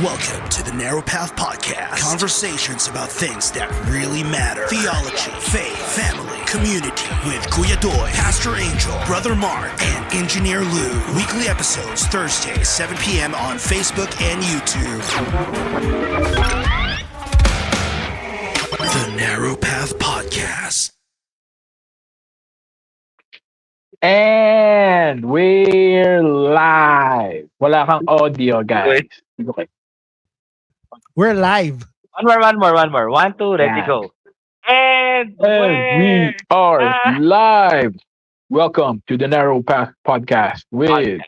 Welcome to the Narrow Path Podcast. Conversations about things that really matter. Theology, faith, family, community. With Kuya Doy, Pastor Angel, Brother Mark, and Engineer Lou. Weekly episodes Thursdays, 7 p.m. on Facebook and YouTube. The Narrow Path Podcast. And we're live. Wala kang audio, guys. Okay. We're live. One more. 1, 2, ready, Yeah. go. And We are live. Welcome to the Narrow Path Podcast with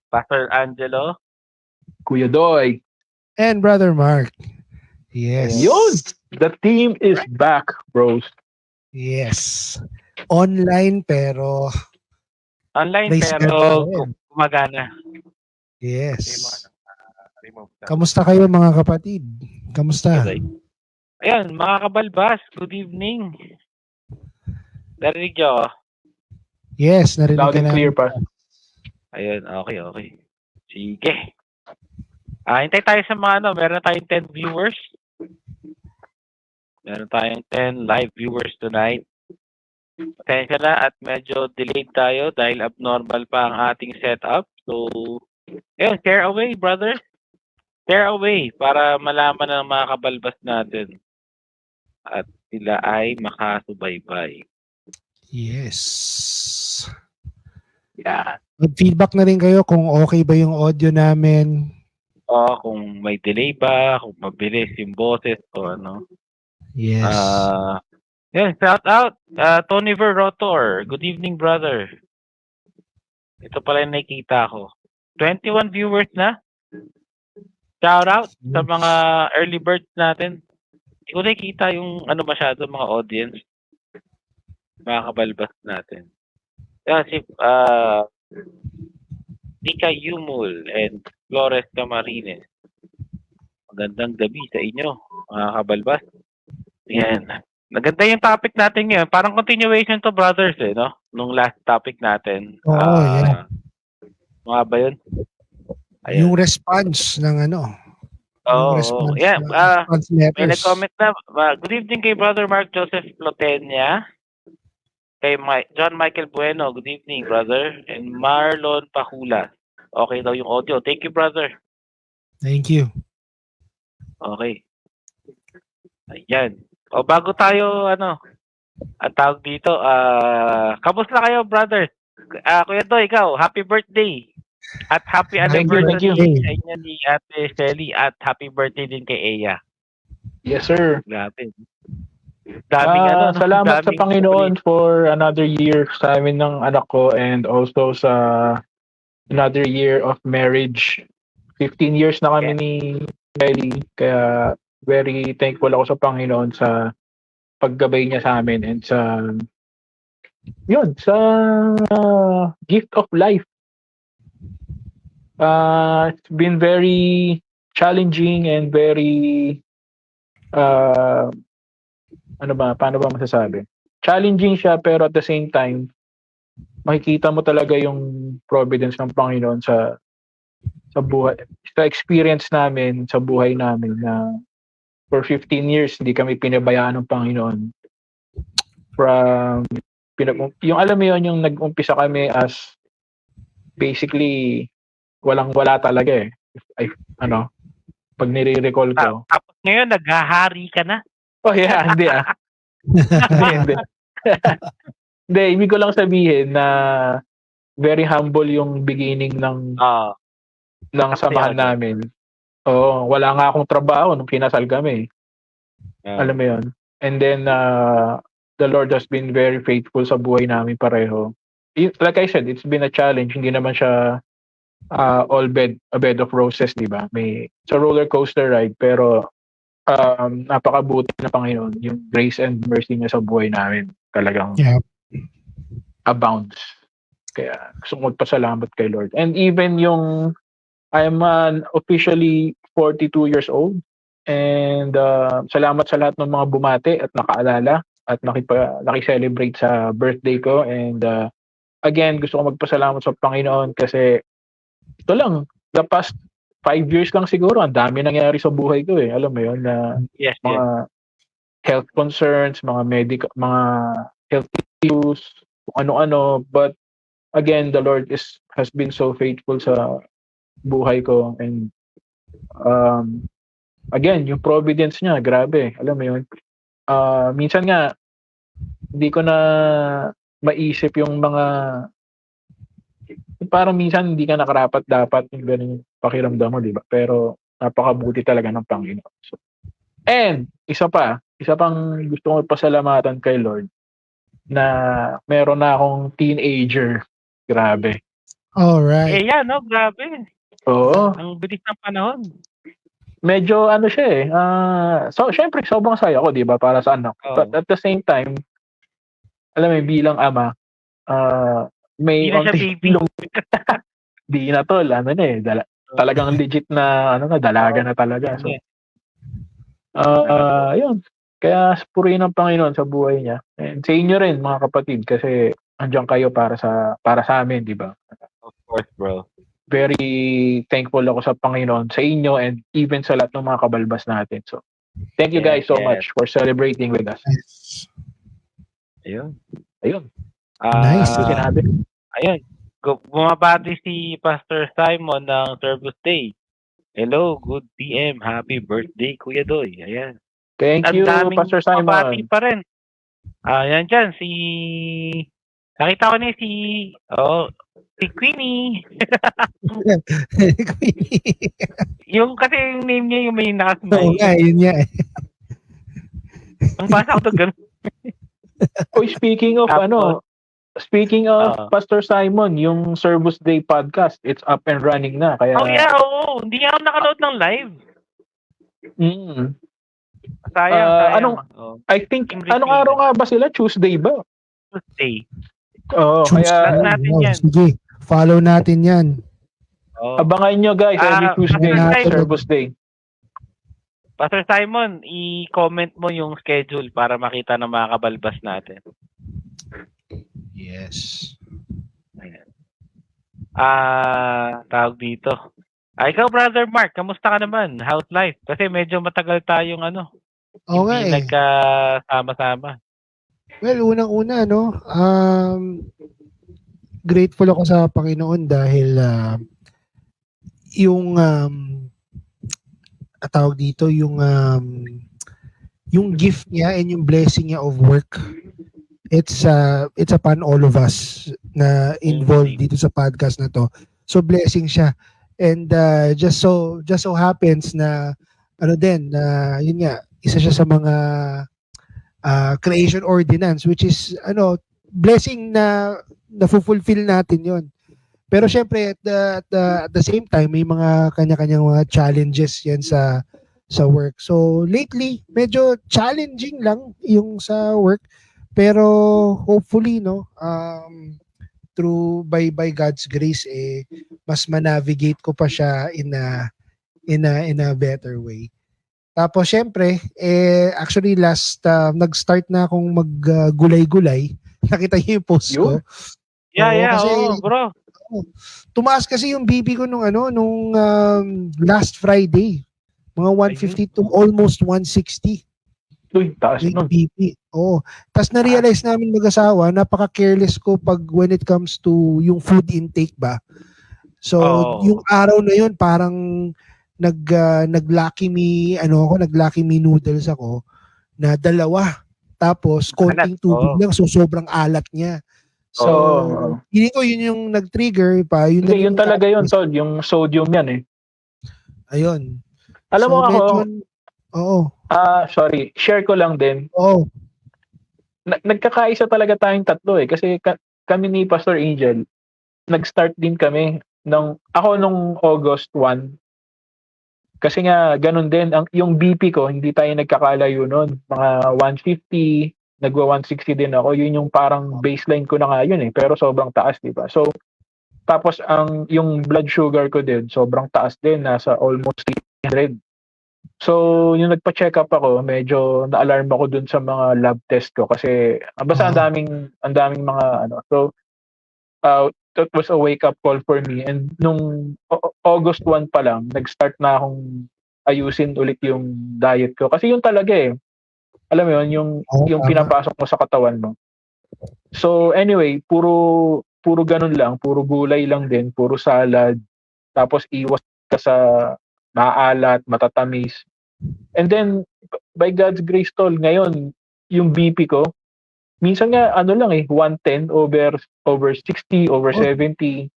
Pastor Angelo. Kuya Doy. And Brother Mark. Yes. Yun! The team is back, bros. Yes. Online pero Online Praise pero God pa rin. gumagana. yes. Kamusta kayo mga kapatid? Kamusta? Okay. Ayan, mga kabalbas, good evening. Narinig niyo ako? Yes, narinig Loud ka and na. clear pa. Ayun, okay. Sige. Hintay tayo sa mga meron tayong 10 viewers. Meron tayong 10 live viewers tonight. Pasensya na at medyo delayed tayo dahil abnormal pa ang ating setup. So, ayun, share away, brother. Share away para malaman ng mga kabalbas natin at sila ay makasubaybay. Yes. Yeah. Mag-feedback na rin kayo kung okay ba yung audio namin. O kung may delay ba, kung mabilis yung boses o ano. Yes. Yan, shout out. Tony Verrotor. Good evening, brother. Ito pala yung nakikita ko. 21 viewers na. Shout out sa mga early birds natin. Hindi ko nakikita yung masyado mga audience. Mga kabalbas natin. Yan, si Nika Yumul and Flores Camarines. Magandang gabi sa inyo, mga kabalbas. Yan. Maganda yung topic natin ngayon. Parang continuation to, brothers, no? Nung last topic natin. Oo, yeah. Mga ba yun? Yung response ng Oo. Yeah. response May letters. nag-comment na. Good evening kay Brother Mark Joseph Plotenia. Kay John Michael Bueno. Good evening, brother. And Marlon Pahula. Okay daw yung audio. Thank you, brother. Thank you. Okay. Ayan. O bago tayo, ang tawag dito, kamusta kayo, brother? Kuya Doy, ikaw, happy birthday. At happy Thank you, anniversary thank you. sa inyo ni Ate Shelly at happy birthday din kay Eya. Yes, sir. Grabe. Daming Salamat sa daming Panginoon for another year sa amin ng anak ko and also sa another year of marriage. 15 years na kami ni Ellie, kaya very thankful ako sa Panginoon sa paggabay niya sa amin and sa gift of life. It's been very challenging and very paano ba masasabi? Challenging siya pero at the same time makikita mo talaga yung providence ng Panginoon sa buhay, sa experience namin, sa buhay namin na for 15 years hindi kami pinabayaan ng Panginoon. Yung alam mo yun, yung nag-umpisa kami as basically walang-wala talaga eh. Pag nire-recall ko. Tapos ngayon, naghahari ka na. Oh yeah, hindi hindi. Hindi, ibig ko lang sabihin na very humble yung beginning ng samahan namin. Oo, wala nga akong trabaho nung kinasal kami. Alam mo yun? And then, the Lord has been very faithful sa buhay namin pareho. Like I said, it's been a challenge. Hindi naman siya a bed of roses, di ba? It's a roller coaster ride, pero napakabuti na Panginoon. Yung grace and mercy niya sa buhay namin talagang abounds. Kaya gusto ko magpasalamat kay Lord. And even I'm officially 42 years old. And salamat sa lahat ng mga bumati at nakaalala at nakicelebrate sa birthday ko. And again, gusto ko magpasalamat sa Panginoon kasi ito lang, the past 5 years lang siguro, ang dami nangyari sa buhay ko eh. Alam mo yun, na Yes, yes. mga health concerns, mga health issues, kung ano-ano. But again, the Lord has been so faithful sa buhay ko. And again, yung providence niya, grabe. Alam mo yun. Minsan nga, hindi ko na maisip yung mga parang minsan hindi ka nakarapat dapat yung ganun yung pakiramdam mo, di ba? Pero napakabuti talaga ng Panginoon. So, and isa pang gusto ko pasalamatan kay Lord na meron na akong teenager. Grabe. Alright. Yan, no? Grabe. Oo. Ang bilis ng panahon. Medyo siya eh. So, syempre, sobrang saya ko, di ba? Para sa anak. Oh. But at the same time, alam mo, bilang ama, may Hindi na siya baby. Di na tol, talagang legit na dalaga na talaga. So, yun. Kaya purihin ng Panginoon sa buhay niya. And sa inyo rin mga kapatid kasi andiyan kayo para sa amin, di ba? Of course, bro. Very thankful ako sa Panginoon, sa inyo, and even sa lahat ng mga kabalbas natin. So, thank you guys so much for celebrating with us. Ayun. Nice. Sinabi. Ayun. Bumabati si Pastor Simon ng Service Day. Hello, good PM. Happy birthday, Kuya Doy. Ayan. Thank you, Pastor Simon. Bumabati pa rin. Ayan dyan, nakita ko na si Queenie. Yung kasi yung name niya yung may nakasmile. Oo nga, yun nga. Ang basa ko to ganun. Speaking of Pastor Simon, yung Service Day podcast, it's up and running na. Kaya Hindi nga ako nakanood ng live. Sayang. I think, anong araw nga ba sila? Tuesday ba? Tuesday. Kaya natin yan. Sige, follow natin yan. Abangan nyo guys, every Tuesday, Service Day. Pastor Simon, i-comment mo yung schedule para makita ng mga kabalbas natin. Yes. Ayan. Tawag dito. Ikaw, Brother Mark, kamusta ka naman? How's life? Kasi medyo matagal tayong Oo nga hindi nagkasama-sama. Well, unang-una, grateful ako sa Panginoon dahil yung tawag dito, yung gift niya and yung blessing niya of work, it's upon all of us na involved dito sa podcast na to. So blessing siya. And just so happens na yun nga, isa siya sa mga creation ordinance, which is blessing na fulfill natin yon. Pero syempre at the same time may mga kanya-kanyang mga challenges yan sa work. So lately medyo challenging lang yung sa work, pero hopefully through by God's grace mas ma-navigate ko pa siya in a better way. Tapos syempre actually nag-start na akong maggulay-gulay. Nakita niyo yung post ko? Bro. Tumaas kasi yung BP ko nung last Friday. Mga 150 to almost 160. Uy, taas nun. BP. Oo. Tapos na-realize namin mag-asawa, napaka-careless ko when it comes to yung food intake ba. So, yung araw na yun, parang nag-Lucky Me noodles ako na 2. Tapos, konting tubig lang. So, sobrang alat niya. So, hindi ko yun yung nag-trigger pa. Yun talaga yun, Tol. Yung sodium yan eh. Ayun. Alam mo ako, sorry, share ko lang din. Nagkakaisa talaga tayong tatlo eh. Kasi kami ni Pastor Angel, nag-start din kami ako nung August 1. Kasi nga, ganun din. Yung BP ko, hindi tayo nagkakalayo nun. Mga 150, nagwa 160 din ako. Yun yung parang baseline ko na nga yun eh. Pero sobrang taas, di ba? So, tapos yung blood sugar ko din, sobrang taas din. Nasa almost 300. So, yung nagpa-check up ako, medyo na-alarm ako dun sa mga lab test ko kasi basta ang daming mga So, that was a wake-up call for me. And nung August 1 pa lang, nag-start na akong ayusin ulit yung diet ko. Kasi yun talaga eh. Alam mo yun, yung pinapasok mo sa katawan mo. So anyway, puro ganun lang, puro gulay lang din, puro salad. Tapos iwas ka sa maalat, matatamis. And then, by God's grace, tol, ngayon, yung BP ko, minsan nga, 110 over 60, over 70.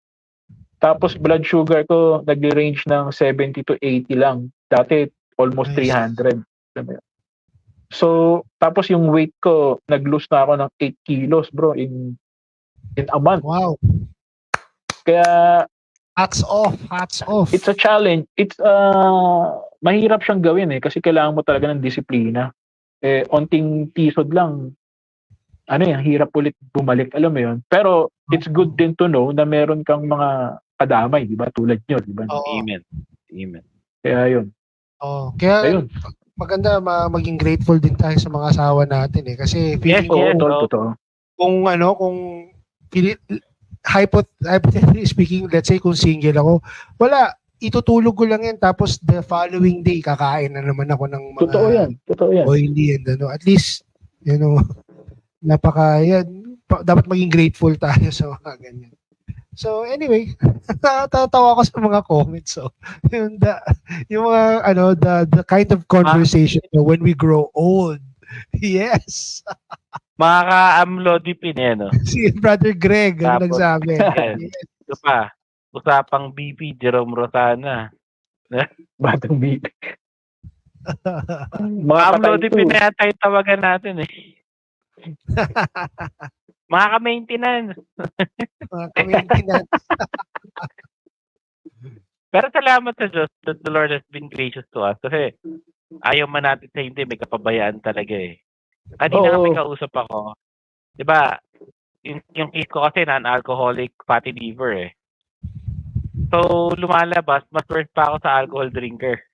Tapos, blood sugar ko, nag-range ng 70 to 80 lang. Dati, almost 300. So, tapos yung weight ko, nag-lose na ako ng 8 kilos, bro, in a month. Wow. Kaya, hats off. It's a challenge. It's mahirap siyang gawin kasi kailangan mo talaga ng disiplina. Onting tisod lang. Hirap ulit bumalik, alam mo 'yun. Pero it's good din to know na meron kang mga kadamay, di ba? Tulad nyo, di ba? Amen. Kaya 'yun. Kaya ayun. Maganda maging grateful din tayo sa mga asawa natin kasi feeling ko totoo. Kung hypothetically speaking, let's say kung single ako, wala, itutulog ko lang yan tapos the following day kakain na naman ako ng mga totoo yan oily and at least dapat maging grateful tayo sa mga ganyan. So anyway, tatawa ako sa mga comments. So yung mga the kind of conversation when we grow old. Yes. Mga ka-amlodipin no? Si Brother Greg ang nagsabi. Yes. Ito pa, usapang BP, Jerome Rosana. Batang BP. Mga amlodipin na yata yung tawagan natin Mga ka-maintenance. Pero salamat sa Diyos that the Lord has been gracious to us. Kasi ayaw man natin sa hindi, may kapabayaan talaga Kanina kami kausap ako. Diba, yung case ko kasi non-alcoholic fatty liver So, lumalabas, mas worse pa ako sa alcohol drinker.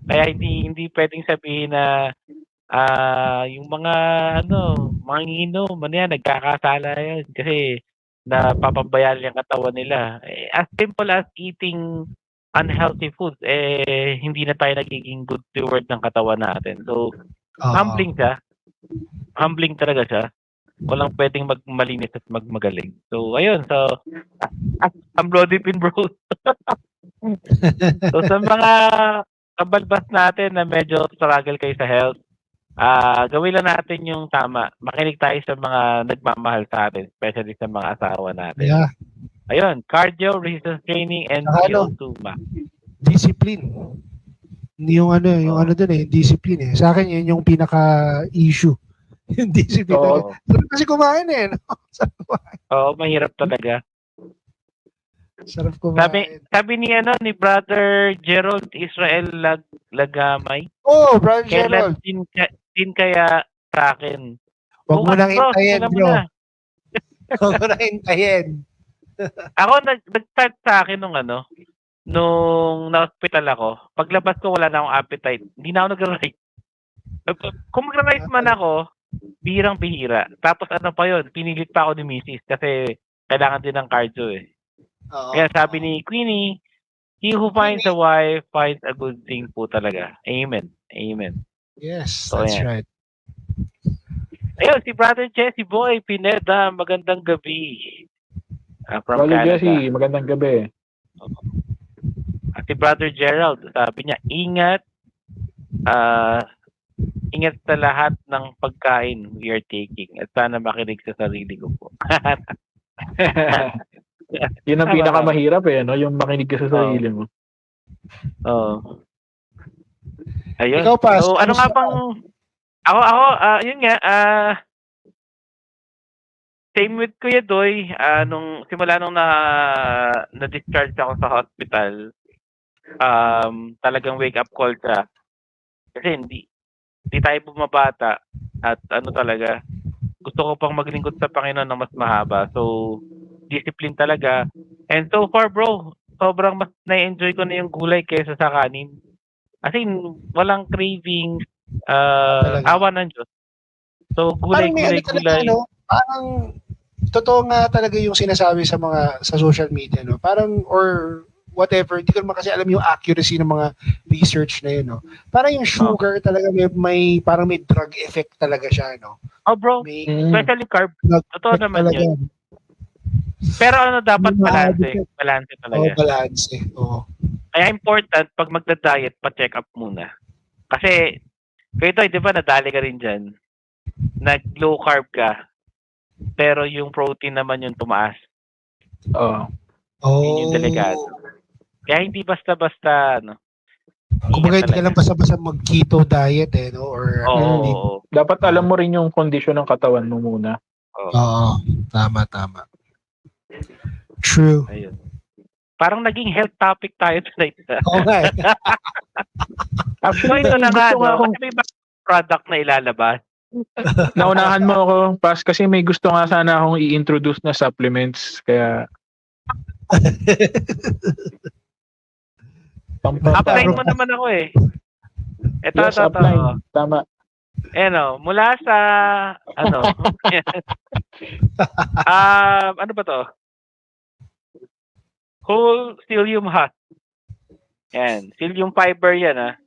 Kaya hindi pwedeng sabihin na yung mga inom, nagkakasala yan kasi napapabayaan yung katawan nila. As simple as eating unhealthy foods, hindi na tayo nagiging good steward ng katawan natin. So, humbling siya. Humbling talaga siya. Walang pwedeng magmalinis at magmagaling. So, ayun. So, I'm bloody pin bro. So, sa mga kabalbas natin na medyo struggle kayo sa health, gawin lang natin yung tama. Makinig tayo sa mga nagmamahal sa atin, especially sa mga asawa natin. Yeah. Ayun, cardio, resistance training, and VO2 max. Discipline. Yung discipline Sa akin, yun yung pinaka-issue. Yung discipline. Sarap kasi kumain Sarap kumain. Mahirap talaga. Sarap kumain. Sabi ni Brother Gerald Israel Lagamay. Brother Gerald. Din kaya sa akin. Huwag mo nang hintayin, bro. Huwag mo nang hintayin. Ako, nag-start sa akin nung na-hospital ako. Paglabas ko, wala na akong appetite. Hindi na ako nag-rice. Kung mag-rice man ako, bihirang-bihira. Tapos pa yun, pinilit pa ako ni Mrs. kasi kailangan din ng cardio Kaya sabi ni Queenie, he who finds a wife finds a good thing po talaga. Amen. Yes, so, that's right. Ayun, si Brother Jesse Boy Pineda, magandang gabi. From Canada. Jesse, magandang gabi. At si Brother Gerald, sabi niya, ingat sa lahat ng pagkain we are taking at sana makinig sa sarili ko po. Yun ang pinakamahirap yung makinig ka sa sarili mo. Ayun. Ikaw pa, so, ano nga bang ako yun nga same with Kuya Doy, nung simula nung na-discharge ako sa hospital, talagang wake up call siya. Kasi hindi tayo bumabata at talaga, gusto ko pang maglingkod sa Panginoon ng mas mahaba. So, discipline talaga. And so far, bro, sobrang mas na-enjoy ko na yung gulay kaysa sa kanin. As in, walang craving, awa ng Diyos. So, gulay. Parang totoo nga talaga yung sinasabi sa social media, no? Parang, or whatever, hindi ko naman kasi alam yung accuracy ng mga research na yun, no? Parang yung sugar talaga parang may drug effect talaga siya, no? Oh bro, May especially carb. drug Totoo effect naman talaga. yun. Pero dapat Yung balance. addict. Balance Oh, talaga. balance eh. Oo. Kaya important, pag magda-diet, pa-check up muna. Kasi, kayo di ba, nadali ka rin dyan. Nag-low carb ka, pero yung protein naman yung tumaas. Oo. Yun yung delikado. Kaya hindi basta-basta, Kumbaga, hindi ka lang basta-basta mag-keto diet, eh, no? Or, Dapat alam mo rin yung kondisyon ng katawan mo muna. Oo. Tama. True. Ayun. Parang naging health topic tayo tonight. Oo nga eh. Actually, ito na nga, gusto nga akong kasi may product na ilalabas. naunahan mo ako, Pas, kasi may gusto nga sana akong i-introduce na supplements. Kaya Apply mo naman ako eh. Ito. apply. Tama. Mula sa, ano ba to? Whole psyllium husk. Yan. Psyllium fiber yan, ha?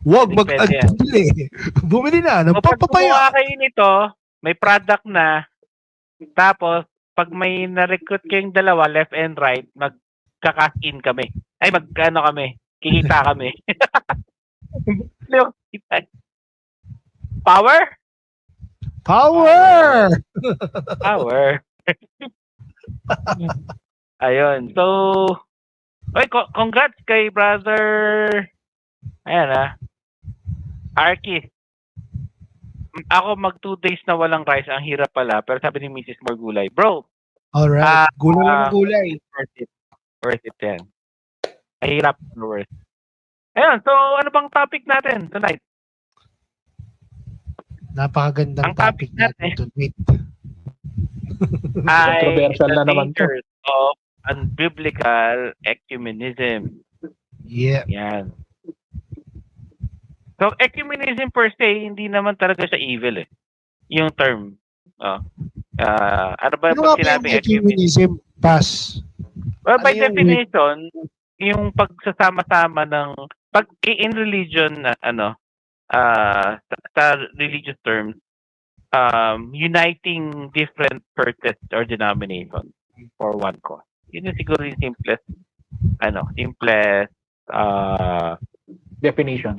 Huwag Depende mag-bumili. Bumili na. Pag Papaya. kumuha kayo nito, may product na, tapos, pag may na-recruit kayong dalawa, left and right, magka-cash-in kami. Ay, kami. Kikita kami. Power? Power! Ayun. So, congrats kay brother. Ayan Arky. Ako 2 days na walang rice. Ang hirap pala. Pero sabi ni Mrs. Morgulay, bro. Alright. Gulay lang ng gulay. Worth it yan. Mahirap. Worth. Ayun. So, ano bang topic natin tonight? Napakagandang topic natin tonight. Controversial na naman to. Dangers of unbiblical ecumenism. Yeah. Yan. So, ecumenism per se, hindi naman talaga siya evil eh. Yung term. Ano ba pag sinabing ecumenism? Pass. Well, by definition, yung pagsasama-sama ng, pag in religion, sa religious terms, uniting different churches or denominations for one cause. Yun yung siguro yung simplest Definition.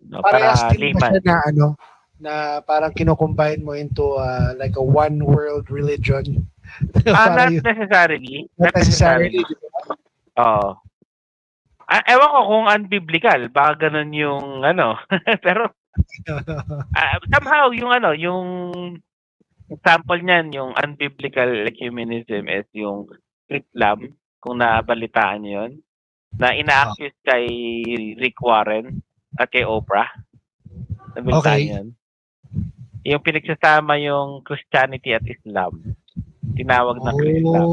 No? Parehas Para din ba siya na na parang kino-combine mo into like a one world religion? Not necessarily. Not necessarily. Oo. Ewan ko kung unbiblical, baka ganun yung pero somehow yung example niyan, yung unbiblical ecumenism is yung Islam, kung nabalitaan niyo yun, na ina-accuse kay Rick Warren at kay Oprah. Nabalitaan yun. Yung pinagsasama yung Christianity at Islam. Tinawag na Christian.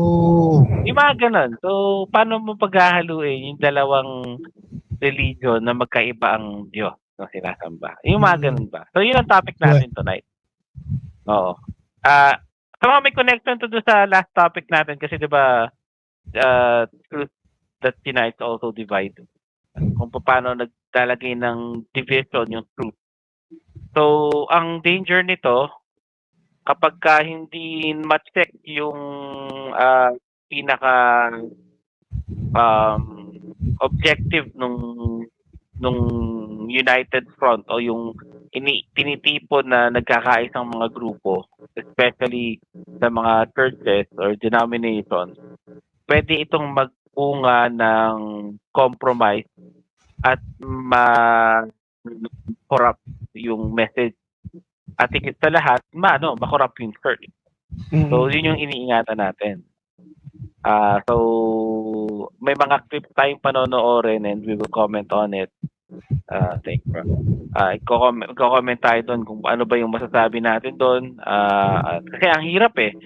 Yung mga ganun. So, paano mo paghahaluin yung dalawang religion na magkaiba ang Diyos na sinasamba? Yung mga ganun ba? So, yun ang topic natin tonight. Oo. So, may connection to do sa last topic natin kasi diba, truth that unites also divide. Kung paano naglalagay ng division yung truth. So, ang danger nito, kapag ka hindi ma-check yung pinaka objective nung United Front o yung tinitipon na nagkakaisang mga grupo, especially sa mga churches or denominations, pwede itong magpunga ng compromise at ma-corrupt yung message. At higit sa lahat, ma-corrupt yung church. So, yun yung iniingatan natin. So, may mga clip tayong panonoorin and we will comment on it. Thank you. Iko-comment tayo doon kung ano ba yung masasabi natin doon. Kasi ang hirap eh.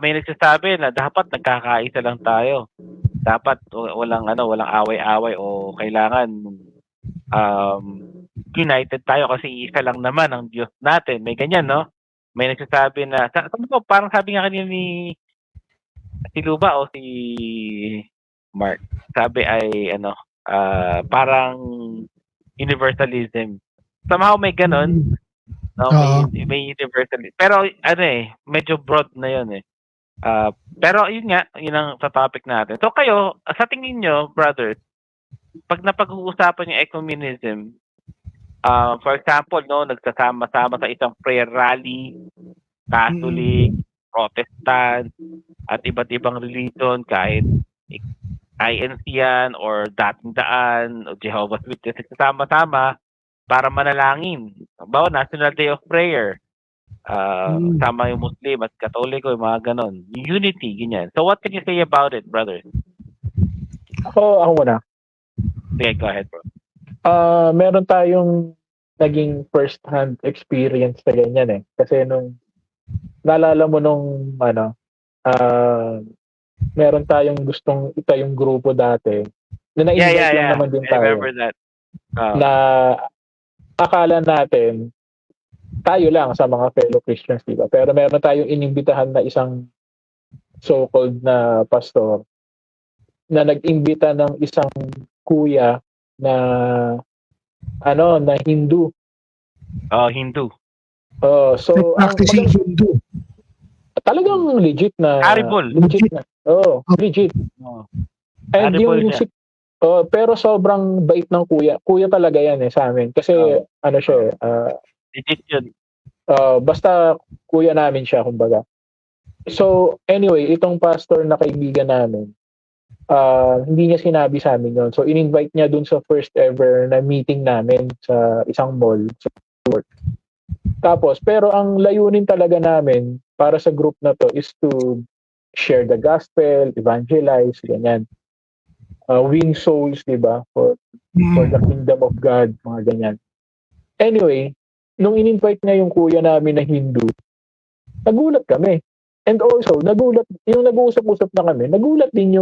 May nagsasabi na dapat nagkakaisa lang tayo. Dapat walang away-away o kailangan united tayo kasi isa lang naman ang Diyos natin. May ganyan, no? may nagsasabi na, parang sabi nga kanina ni si Luba o si Mark, sabi ay parang universalism. Somehow may ganon. No, may universalism. Pero medyo broad na yun eh. Pero yun nga, yun ang sa topic natin. So kayo, sa tingin nyo, brothers, pag napag-uusapan yung ecumenism, for example, no, nagsasama-sama sa isang prayer rally, Catholic, Protestant, at iba't ibang religion, kahit INC yan, or Dating Daan, o Jehovah's Witness, nagsasama-sama para manalangin. Bawa, National Day of Prayer. Sama yung Muslim at Katoliko, yung mga ganon. Unity, ganyan. So what can you say about it, brothers? Ako muna. Okay, go ahead, bro. Meron tayong naging first-hand experience na ganyan eh. Kasi naalala mo meron tayong gustong itayong grupo dati. Na na-invite lang naman din tayo. I remember that. Na akala natin, tayo lang sa mga fellow Christians, diba? Pero meron tayong inimbitahan na isang so-called na pastor na nag-imbita ng isang kuya na na Hindu. Hindu. So practicing Hindu. Talagang legit na. Legit na. Legit. And pero sobrang bait ng kuya. Kuya talaga yan sa amin. Kasi siya legit yun. Basta kuya namin siya, kumbaga. So, anyway, itong pastor na kaibigan namin, hindi niya sinabi sa amin yun. So, in-invite niya dun sa first ever na meeting namin sa isang mall sa work. Tapos, pero ang layunin talaga namin para sa group na to is to share the gospel, evangelize, ganyan. Win souls, diba? For the kingdom of God, mga ganyan. Anyway, nung in-invite niya yung kuya namin na Hindu, nagulat kami. And also, yung nag-uusap-usap na kami, nagulat din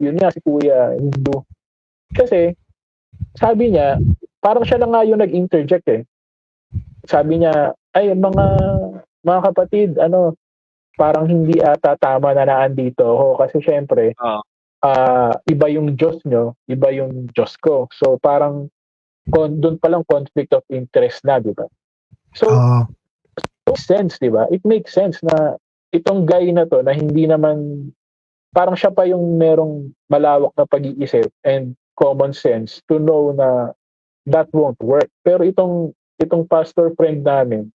yun nga, si kuya Hindu. Kasi, sabi niya, parang siya na nga yung nag-interject eh. Sabi niya, ay, mga kapatid, parang hindi ata tama na naandito ako. Kasi syempre, iba yung Diyos nyo, iba yung Diyos ko. So, parang, doon palang conflict of interest na, di ba? So, it makes sense, di ba? It makes sense na itong guy na to na hindi naman, parang siya pa yung merong malawak na pag-iisip and common sense to know na that won't work. Pero itong pastor friend namin,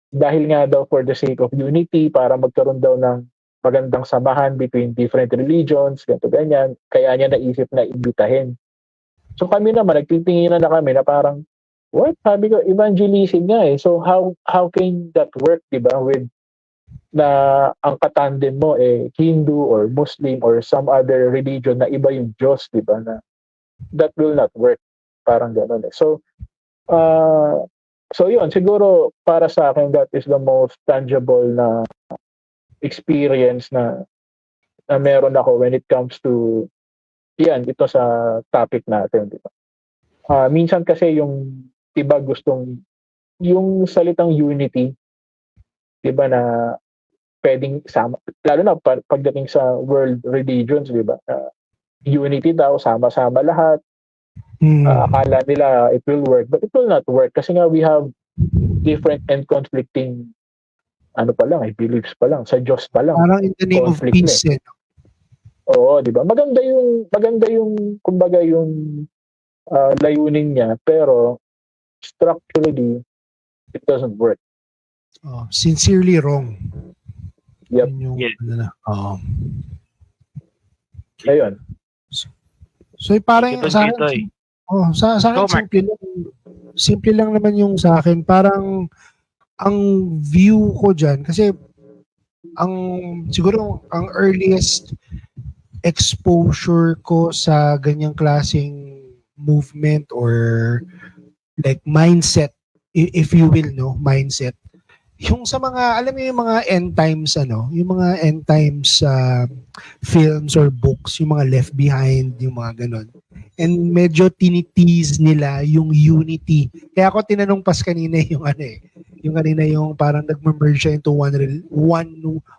dahil nga daw for the sake of unity, para magkaroon daw ng magandang samahan between different religions, ganito ganyan, kaya niya naisip na imbitahin. So kami naman, nagtitinginan na kami na parang, what? Sabi ko, evangelism nga eh. So how can that work, diba? With na ang katandem mo Hindu or Muslim or some other religion na iba yung Diyos, diba? Na that will not work. Parang gano'n eh. So yun, siguro para sa akin, that is the most tangible na experience na meron ako when it comes to ito sa topic natin, di ba? Minsan kasi yung iba gustong yung salitang unity, di ba, na pwedeng sama, lalo na pagdating sa world religions, di ba? Unity daw, sama-sama lahat. Akala nila it will work, but it will not work kasi nga we have different and conflicting beliefs pa lang, sa Diyos pa lang. Parang in the name of peace eh. Oo, di ba? Maganda yung kumbaga yung layunin niya, pero structurally it doesn't work. Sincerely wrong. Yep. Ayun. So parang sa akin, sa akin simple lang naman yung sa akin. Parang ang view ko dyan, kasi siguro ang earliest exposure ko sa ganyang klaseng movement or like mindset, if you will, mindset, yung sa mga, alam mo yung mga end times, yung mga end times films or books, yung mga Left Behind, yung mga ganon. And medyo tinitease nila yung unity. Kaya ako tinanong pas kanina yung yung kanina yung parang nagme-merge siya into one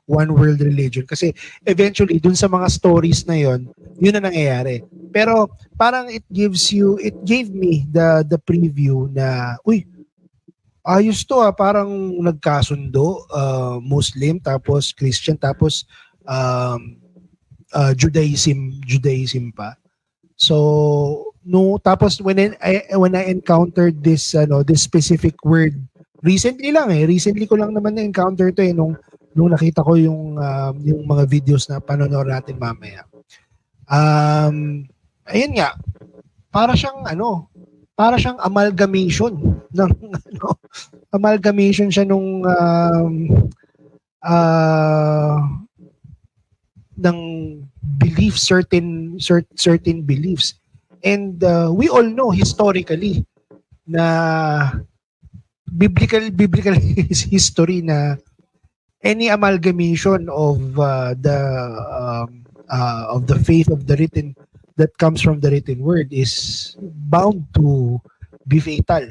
world religion. Kasi eventually, dun sa mga stories na yon, yun na nangyayari. Pero parang it gave me the preview na, uy, ayos to parang nagkasundo, Muslim, tapos Christian, tapos Judaism pa. So tapos when I encountered this this specific word recently ko lang naman na encounter to nung nakita ko yung mga videos na panonood natin mamaya. Ayun nga, para siyang amalgamation ng amalgamation siya nung ng beliefs, certain beliefs. And we all know historically na biblical history na any amalgamation of the faith of the written that comes from the written word is bound to be fatal,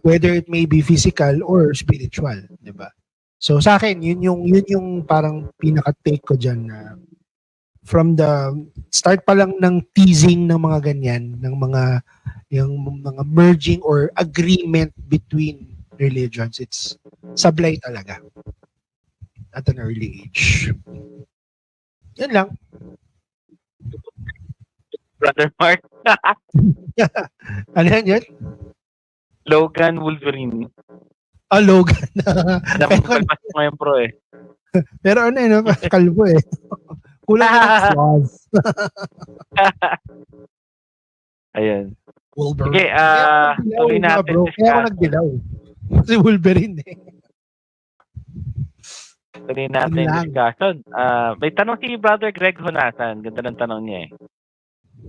whether it may be physical or spiritual, di ba? So sa akin yun yung parang pinaka-take ko diyan na from the start pa lang ng teasing ng mga ganyan, ng mga merging or agreement between religions, it's sablay talaga at an early age. Yan lang. Brother Mark. Ano yan? Logan Wolverine. Logan. Napapalpas mo yung pro eh. Pero kalbo eh. Kulang ng flaws. Ayun. Wolverine. Sige, tuloy natin. Kaya ako nagdilaw. Si Wolverine eh. Tuloy natin yung discussion. May tanong si Brother Greg Honasan. Ganda ng tanong niya eh.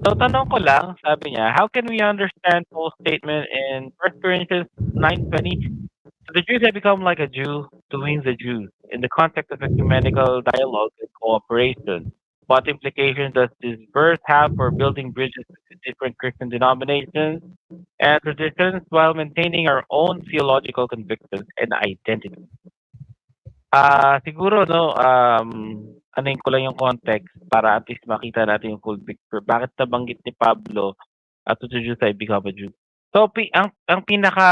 So, tanong ko lang, sabi niya, how can we understand Paul's statement in 1 Corinthians 9:20? So the Jews have become like a Jew doing the Jews in the context of ecumenical dialogue and cooperation. What implications does this verse have for building bridges between different Christian denominations and traditions while maintaining our own theological convictions and identity? Siguro, anuin ko lang yung context para at least makita natin yung full picture. Bakit nabanggit ni Pablo at to the Jews I become a Jew? So, ang pinaka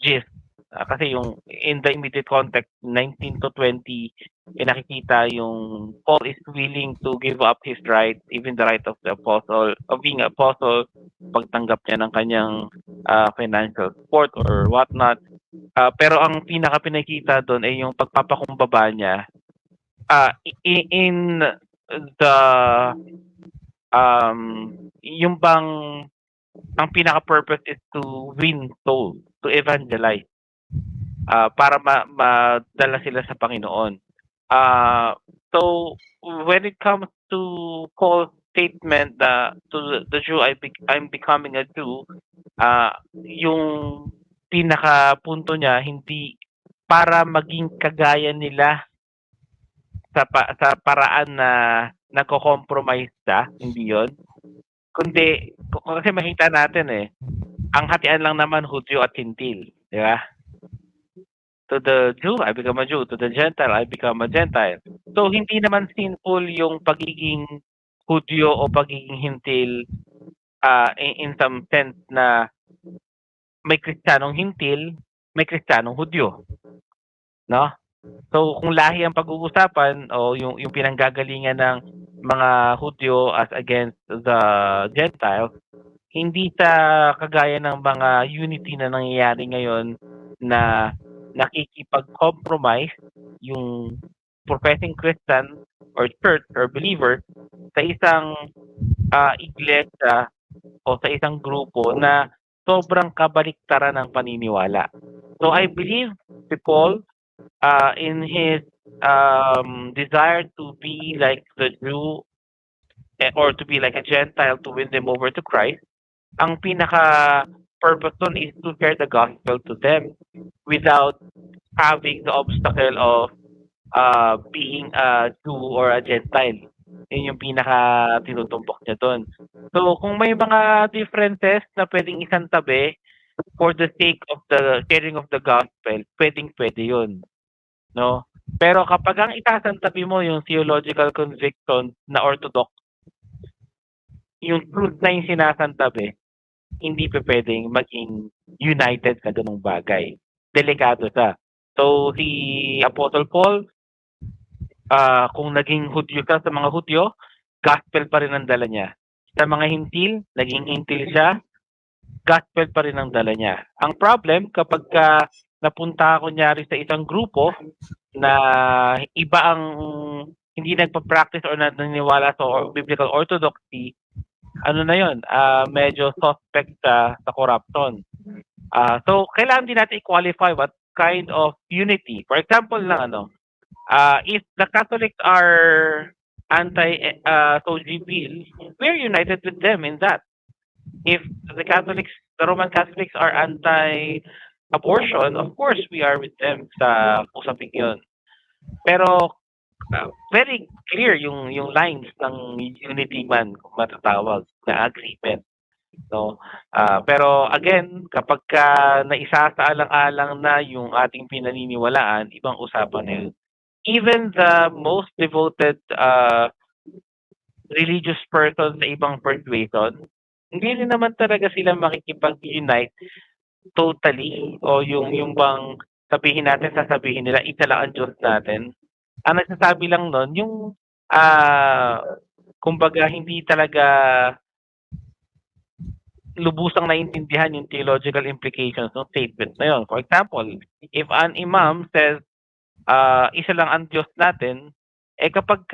gist, kasi yung in the immediate context, 19 to 20, nakikita yung Paul is willing to give up his right, even the right of the apostle, of being an apostle, pagtanggap niya ng kanyang financial support or whatnot. Pero ang pinaka pinakita doon ay yung pagpapakumbaba niya in the yung bang ang pinaka purpose is to win souls, to evangelize, para madala sila sa Panginoon. So when it comes to Paul's statement to the Jew, I'm becoming a Jew, yung pinaka punto niya hindi para maging kagaya nila sa paraan na nagko-compromise hindi yon, kundi kasi makita natin ang hatian lang naman Hudyo at Hintil, di ba? To the Jew, I become a Jew. To the Gentile, I become a Gentile. So hindi naman sinful yung pagiging Hudyo o pagiging Hintil in some sense na may Kristiyanong Hintil, may Kristiyanong Hudyo. No? So kung lahi ang pag-uusapan o yung pinanggagalingan ng mga Hudyo as against the Gentiles, hindi sa kagaya ng mga unity na nangyayari ngayon na nakikipag-compromise yung professing Christian or church or believer sa isang iglesia o sa isang grupo na sobrang kabaliktaran ng paniniwala. So I believe si Paul in his desire to be like the Jew or to be like a Gentile to win them over to Christ, ang pinaka purpose nun is to share the gospel to them without having the obstacle of being a Jew or a Gentile. Yun yung pinaka tinutumbok niya doon. So kung may mga differences na pwedeng isang tabi, for the sake of the sharing of the gospel, pwedeng-pwede yun, no? Pero kapag ang itasantabi mo yung theological conviction na orthodox, yung truth na yung sinasantabi, hindi pa pwedeng maging united sa ganung bagay. Delikado siya. So, si Apostle Paul, kung naging Hudyo ka sa mga Hudyo, gospel pa rin ang dala niya. Sa mga hintil, naging hintil siya, gospel pa rin ang dala niya. Ang problem, kapag napunta ako nyari sa isang grupo na iba ang hindi nagpa-practice or naniniwala sa biblical orthodoxy, ano na yun, medyo suspect sa corruption. So, kailangan din natin i-qualify what kind of unity. For example lang, if the Catholics are anti-SOG bill, we're united with them in that. If the Roman Catholics are anti-abortion, of course, we are with them sa usaping yun. Pero, very clear yung lines ng unity man, kung matatawag, na agreement. No? Pero again, kapag naisasaalang-alang na yung ating pinaniniwalaan, ibang usapan na yun. Even the most devoted religious person sa ibang persuasion, hindi rin naman talaga sila makikipag-unite totally o yung bang sasabihin nila, isa lang ang Diyos natin. Ang nagsasabi lang nun, yung kumbaga hindi talaga lubusang naintindihan yung theological implications ng statement na yun. For example, if an imam says, isa lang ang Diyos natin, kapag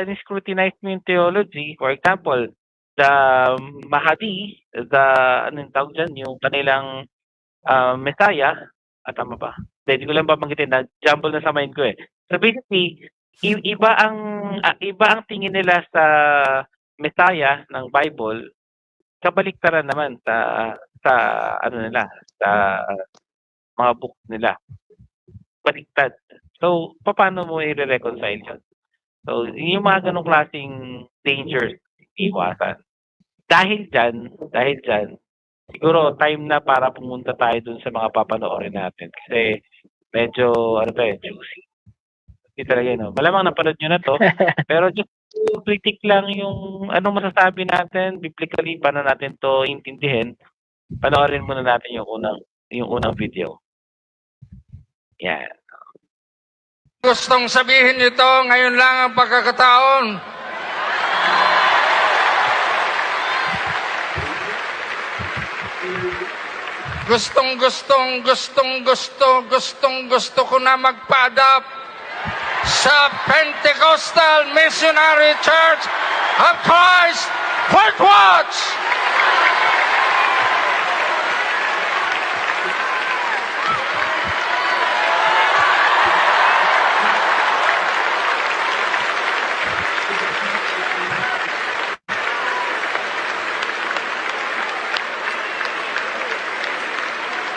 ni-scrutinize mo yung theology, for example, the Mahdi, anong tawag dyan, yung kanilang Messiah, tama ba? Hindi ko lang babanggitin, na-jumble na sa mind ko eh. So basically, iba ang tingin nila sa Messiah ng Bible, kabaliktaran naman sa mga books nila. Baliktad. So, paano mo i-reconcile yun? So, yung mga ganong klaseng dangers, iwasan. Dahil dyan, siguro time na para pumunta tayo dun sa mga papanoorin natin. Kasi medyo, juicy. Hindi talaga yun. Malamang napanood nyo na to. Pero just to critique lang yung anong masasabi natin, biblically, paano natin to intindihin, panoorin muna natin yung unang video. Yan. Gustong sabihin nito, ngayon lang ang pagkakataon. Gustong gusto ko na magpa-adapt sa Pentecostal Missionary Church of Christ, Fort Watch.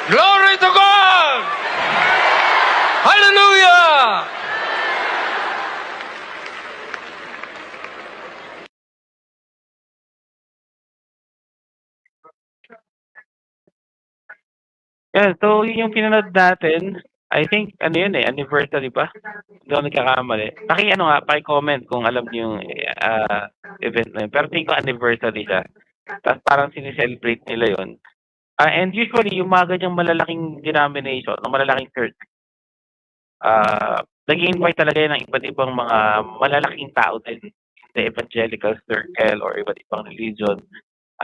Glory to God! Hallelujah! Yeah, so yun yung pinanood natin. I think, anniversary ba? Hindi ako nagkakamali. Paki-comment kung alam niyo yung event na yun. Pero tingin ko anniversary siya. Tapos parang sinicelebrate nila yun. And usually, yung mga ganyang malalaking denomination, o malalaking church, nag-invite talaga yan ng iba't ibang mga malalaking tao din sa evangelical circle or iba't ibang religion.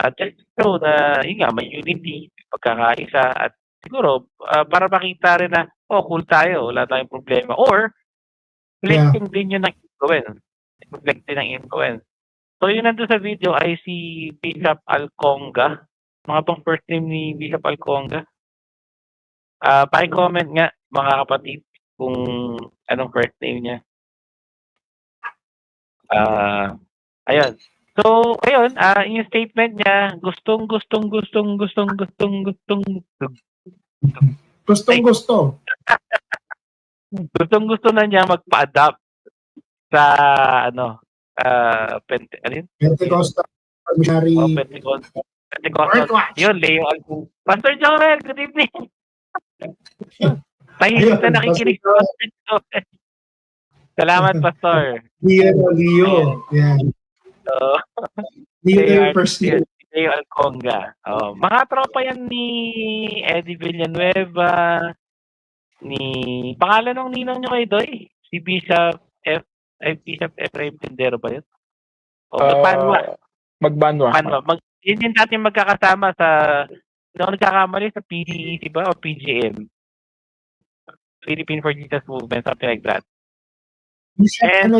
At just so na, yun nga, may unity, pagkakaisa, at siguro, para makita rin na, cool tayo, wala tayong problema. Or, reflecting din yun ng influence. Reflecting ng influence. So, yun nandun sa video ay si Bishop Alconga. Mga pang first name ni Bishop Alconga. Paki-comment nga, mga kapatid, kung anong first name niya. Ayun. So, ayun, yung statement niya, gustong-gusto na niya magpa-adapt sa Pentecostal Missionary Pentecostal. Yun, Leo Alcung. Pastor Joel, good evening. Tahimik na nakikinig sa Pastor Joel. Salamat, Pastor. Leo. Yeah. So, Leo Alconga. Mga tropa yan ni Eddie Villanueva, ni pangalan ng ninong nyo kay Doy? Si Bishop Efraim Tindero ba yun? Magbanwa. Yun din natin magkakasama sa, hindi ako nagkakamali sa PDEC ba o PGM? Philippine for Jesus Movement, something like that. Bishop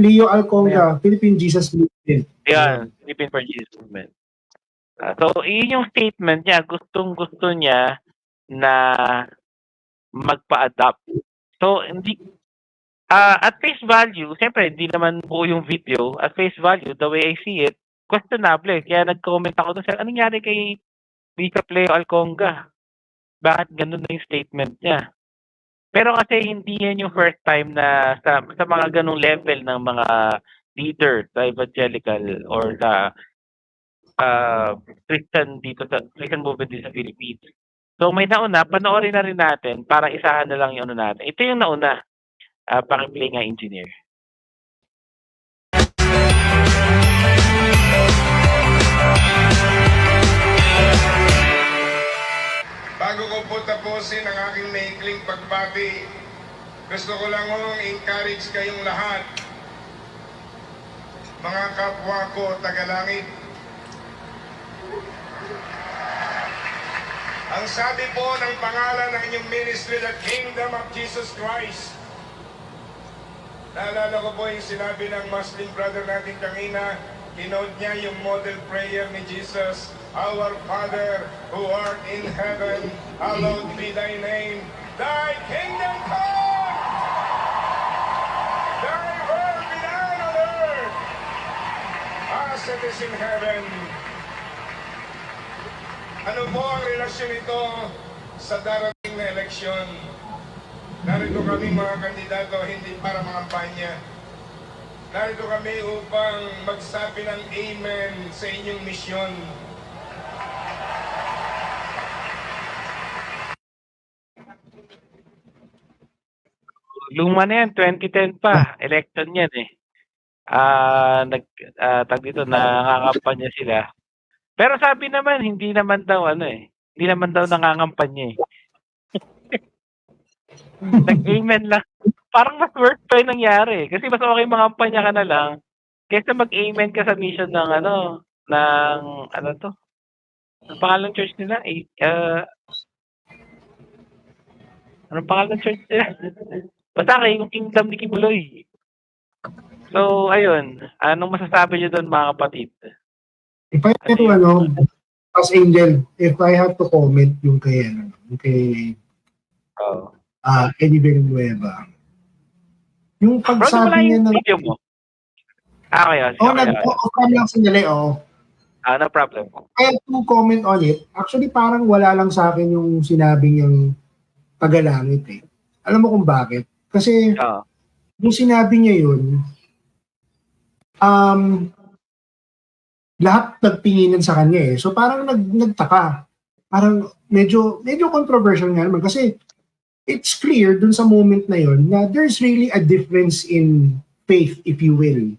Leo Alconga, Philippine Jesus Movement. Yeah, Philippine for Jesus Movement. So, yun yung statement niya. Gustong-gusto niya na magpa-adapt. So, hindi at face value, siyempre, hindi naman buo yung video. At face value, the way I see it, questionable. Kaya nag-comment ako doon, anong nangyari kay Bishop Leo Alconga? Bakit ganun na yung statement niya? Pero kasi hindi yan yung first time na sa mga ganung level ng mga leader sa evangelical or sa Christian movement dito sa Philippines. So may nauna, panoorin na rin natin para isahan na lang yung ano natin. Ito yung nauna. Paki-play nga, engineer. Bago ko po tapusin ang aking maikling pagbati, gusto ko lang encourage kayong lahat, mga kapwa ko tagalangit. Ang sabi po ng pangalan ng inyong ministry, the Kingdom of Jesus Christ. Naalala ko po yung sinabi ng Muslim brother natin kanina, kinote niya yung model prayer ni Jesus, Our Father who art in heaven, hallowed be thy name. Thy kingdom come! Thy will be done on earth as it is in heaven. Ano po ang relasyon nito sa darating na eleksyon? Narito kami mga kandidato hindi para mangampanya. Narito kami upang magsabi ng amen sa inyong misyon. Luma na yan, 2010 pa. Election yan eh. Nakakampanya sila. Pero sabi naman, hindi naman daw nangangampanya eh. Nag-amen lang. Parang mas worse pa yung nangyari. Kasi mas okay mangampanya ka na lang kaysa mag-amen ka sa mission ng ang pangalan church nila? Anong pangalan church nila? Basta kayo yung Kingdom ni Kibuloy. So, ayun. Anong masasabi niyo doon mga kapatid? If I have to, as Angel, if I have to comment yung kay Eddie Villanueva, yung pagsabi niya ng video mo. Okay. Okay lang sandali, no problem. I have to comment on it. Actually, parang wala lang sa akin yung sinabi niyang tagalangit eh. Alam mo kung bakit? Kasi, yung sinabi niya yun, lahat nagtinginan sa kanya eh. So parang nagtaka. Parang medyo controversial nga naman kasi it's clear dun sa moment na yun na there's really a difference in faith, if you will.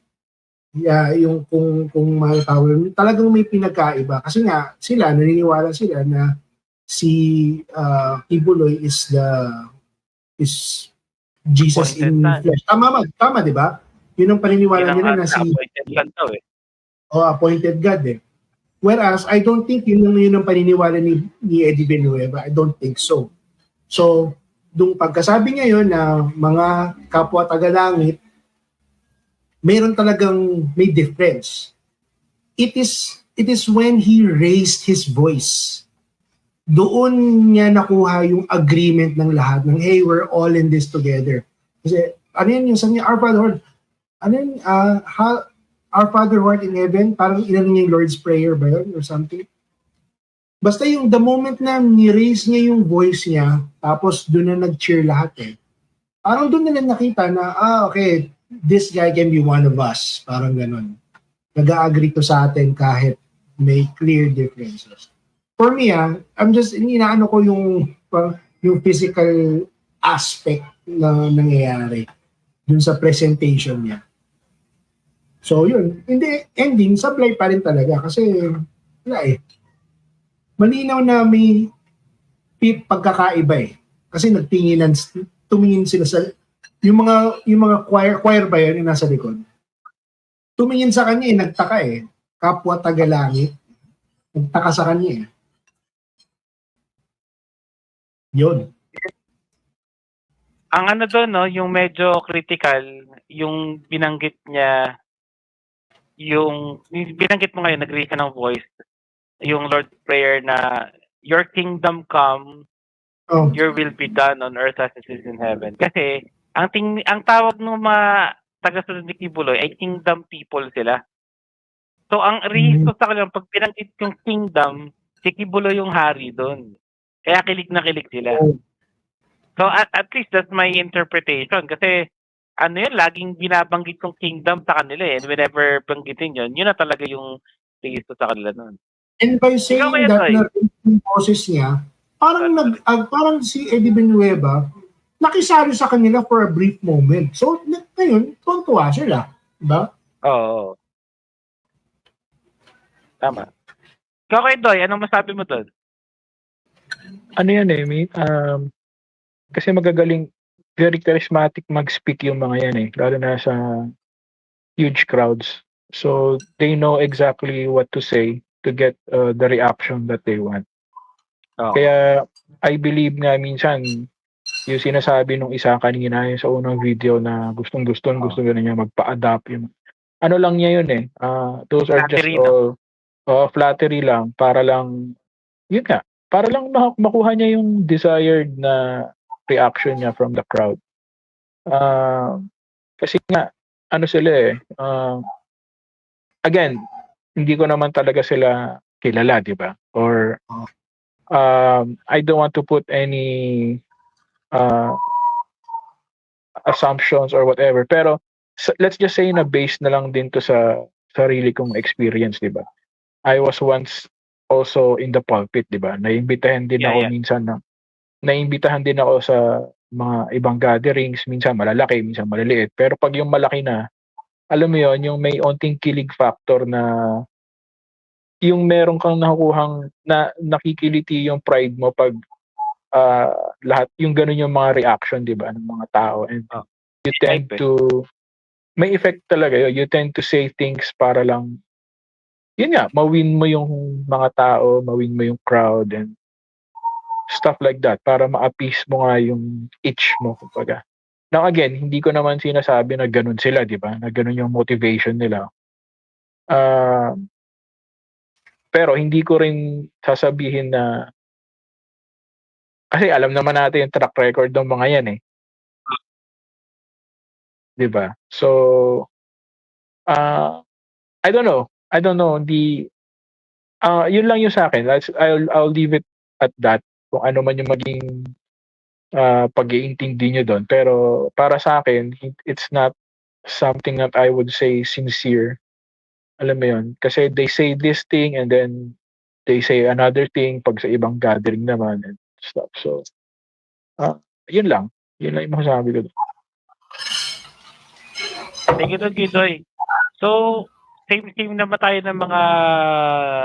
Yeah, yung kung matawag, talagang may pinagkaiba. Kasi nga, naniniwala sila na si Kibuloy is Jesus in flesh. Tama, di ba? Yun ang paniniwala nila na si appointed God daw eh. Appointed God eh. Whereas, I don't think yun ang paniniwala ni Eddie Villanueva. I don't think so. So, dung pagkasabi niya yun na mga kapwa tagalangit, mayroon talagang may difference. It is when he raised his voice. Doon niya nakuha yung agreement ng lahat ng, hey, we're all in this together. Kasi, ano yun yung sabi niya, Our Father who art in heaven, parang inano niya yung Lord's Prayer ba yun or something? Basta yung the moment na ni-raise niya yung voice niya, tapos doon na nag-cheer lahat eh. Parang doon nila nakita na, okay, this guy can be one of us. Parang ganun. nag-agree to sa atin kahit may clear differences. For me, I'm just, inaano ko yung physical aspect na nangyayari dun sa presentation niya. So yun, hindi, ending, sablay pa rin talaga kasi wala eh. Malinaw na may pagkakaiba eh. Kasi tumingin sila sa, yung mga choir ba yun yung nasa likod? Tumingin sa kanya eh, nagtaka eh. Kapwa Tagalangit. Nagtaka sa kanya eh. Yun. Ang ano doon, no, yung medyo critical, yung binanggit niya, yung binanggit mo ngayon, nag-raise ka ng voice, yung Lord's Prayer na, your kingdom come, your will be done on earth as it is in heaven. Kasi, ang tawag ng mga taga-sunod ni Kibuloy ay kingdom people sila. So, ang reason sa kanila, pag binanggit yung kingdom, si Kibuloy yung hari doon. Kaya kilig na kilig sila. So, at least that's my interpretation. Kasi, ano yun, laging binabanggit yung kingdom sa kanila eh. And whenever banggitin yun, yun na talaga yung reason sa kanila nun. And by saying that na yung boses niya, parang si Eddie Villanueva, nakisali sa kanila for a brief moment. So, ngayon, tuwa sila. Diba? Oo. Tama. Ikaw kay Doy, anong masabi mo doon? Ano yan eh, kasi magagaling, very charismatic mag-speak yung mga yan eh, lalo na sa huge crowds. So, they know exactly what to say to get the reaction that they want. Oh. Kaya, I believe nga minsan, yung sinasabi nung isa kanina yung sa unang video na gusto niya magpa-adapt yung ano lang niya yun eh. Those are Flattery, just all flattery lang para lang yun nga, para lang makuha niya yung desired na reaction niya from the crowd. Kasi nga ano sila eh. Again, hindi ko naman talaga sila kilala, di ba? Or I don't want to put any assumptions or whatever. Pero let's just say na based na lang din to sa sarili kong experience, di ba? I was once also in the pulpit, di ba? Naimbitahan din ako minsan naimbitahan din ako sa mga ibang gatherings, minsan malalaki, minsan maliliit. Pero pag yung malaki na, alam mo yon, yung may onting kilig factor na yung meron kang nakukuhang na nakikiliti yung pride mo pag lahat yung ganun yung mga reaction, di ba, ng mga tao, and you tend to may effect talaga yun. You tend to say things para lang yun nga, mawin mo yung mga tao, mawin mo yung crowd and stuff like that para ma-appease mo nga yung itch mo, kumbaga. Now again, hindi ko naman sinasabi na ganun sila, di ba? Na ganun yung motivation nila. Pero hindi ko rin sasabihin na kasi alam naman natin yung track record ng mga yan eh. Di ba? So, I don't know. Yun lang yung sa akin. I'll leave it at that. Kung ano man yung maging pag-iintindi nyo doon. Pero para sa akin, it's not something that I would say sincere. Alam mo yun? Kasi they say this thing and then they say another thing pag sa ibang gathering naman and stuff. So, yun lang. Yun lang yung masasabi ko doon. Thank you, Gidoy. So, same naman tayo ng mga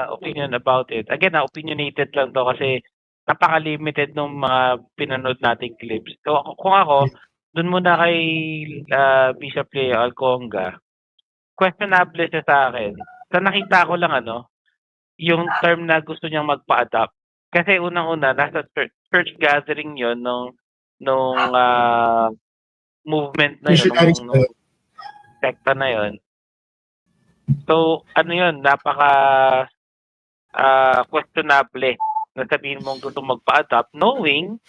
opinion about it. Again, opinionated lang to kasi napaka-limited ng mga pinanood nating clips. So, kung ako, dun muna kay Bishop Leo Alconga, questionable siya sa akin. So, nakita ko lang yung term na gusto niyang magpa-adapt. Kasi unang-una, nasa church gathering yon nung movement na yun, nung sekta na yun. So, yun, napaka questionable na sabihin mong gusto magpa-adapt knowing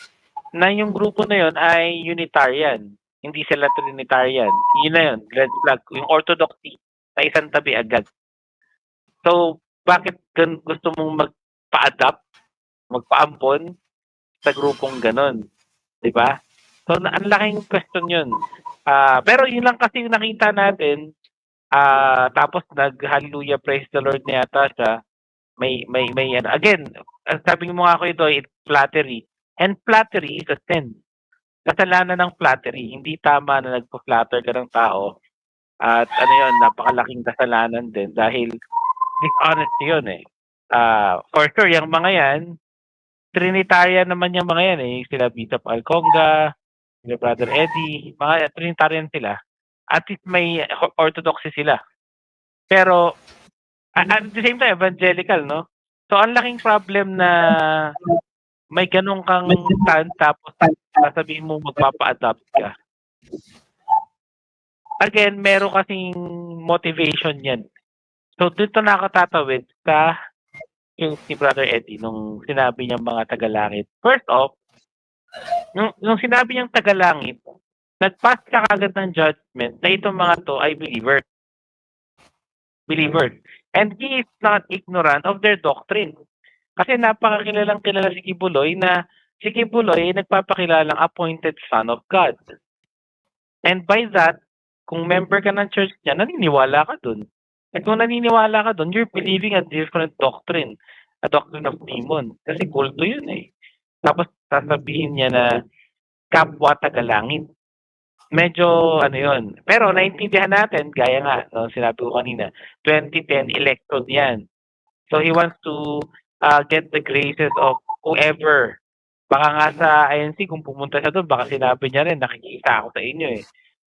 na yung grupo na yun ay Unitarian. Hindi sila Trinitarian. Yun na yun, red flag. Yung orthodoxy sa isang tabi agad. So, bakit gusto mong magpa-adapt, magpa-ampon sa grupong ganon? Diba? So, ang laking question yun. Pero yun lang kasi yung nakita natin Tapos nag-hallelujah, praise the Lord na yata siya. May ano. Again, sabi mo nga ako ito, it's flattery. And flattery is a sin. Kasalanan ng flattery. Hindi tama na nagpa-flatter ka ng tao. At ano yun, napakalaking kasalanan din dahil dishonesty yun eh. For sure, yung mga yan, Trinitarian naman yung mga yan eh. Sila Bishop Alconga, sila Brother Eddie, mga Trinitarian sila. At least may orthodoxy sila. Pero, at the same time, evangelical, no? So, ang laking problem na may ganun kang stand tapos sasabihin mo magpapa-adapt ka. Again, meron kasing motivation yan. So, dito nakatatawid sa yung si Brother Eddie nung sinabi niyang mga tagalangit. First off, nung sinabi niyang tagalangit, nag-pass ka kagad ng judgment na itong mga to ay believers. And he is not ignorant of their doctrine. Kasi napakakilalang kilala si Kibuloy na si Kibuloy ay nagpapakilalang appointed son of God. And by that, kung member ka ng church niya, naniniwala ka dun. At kung naniniwala ka dun, you're believing a different doctrine. A doctrine of demon. Kasi kulto yun eh. Tapos sasabihin niya na kapwa tagalangit. Medyo ano yun. Pero naintindihan natin, gaya nga, no, sinabi ko kanina, 2010 election yan. So he wants to get the graces of whoever. Baka nga sa INC, kung pumunta siya doon, baka sinabi niya rin, nakikita ako sa inyo eh.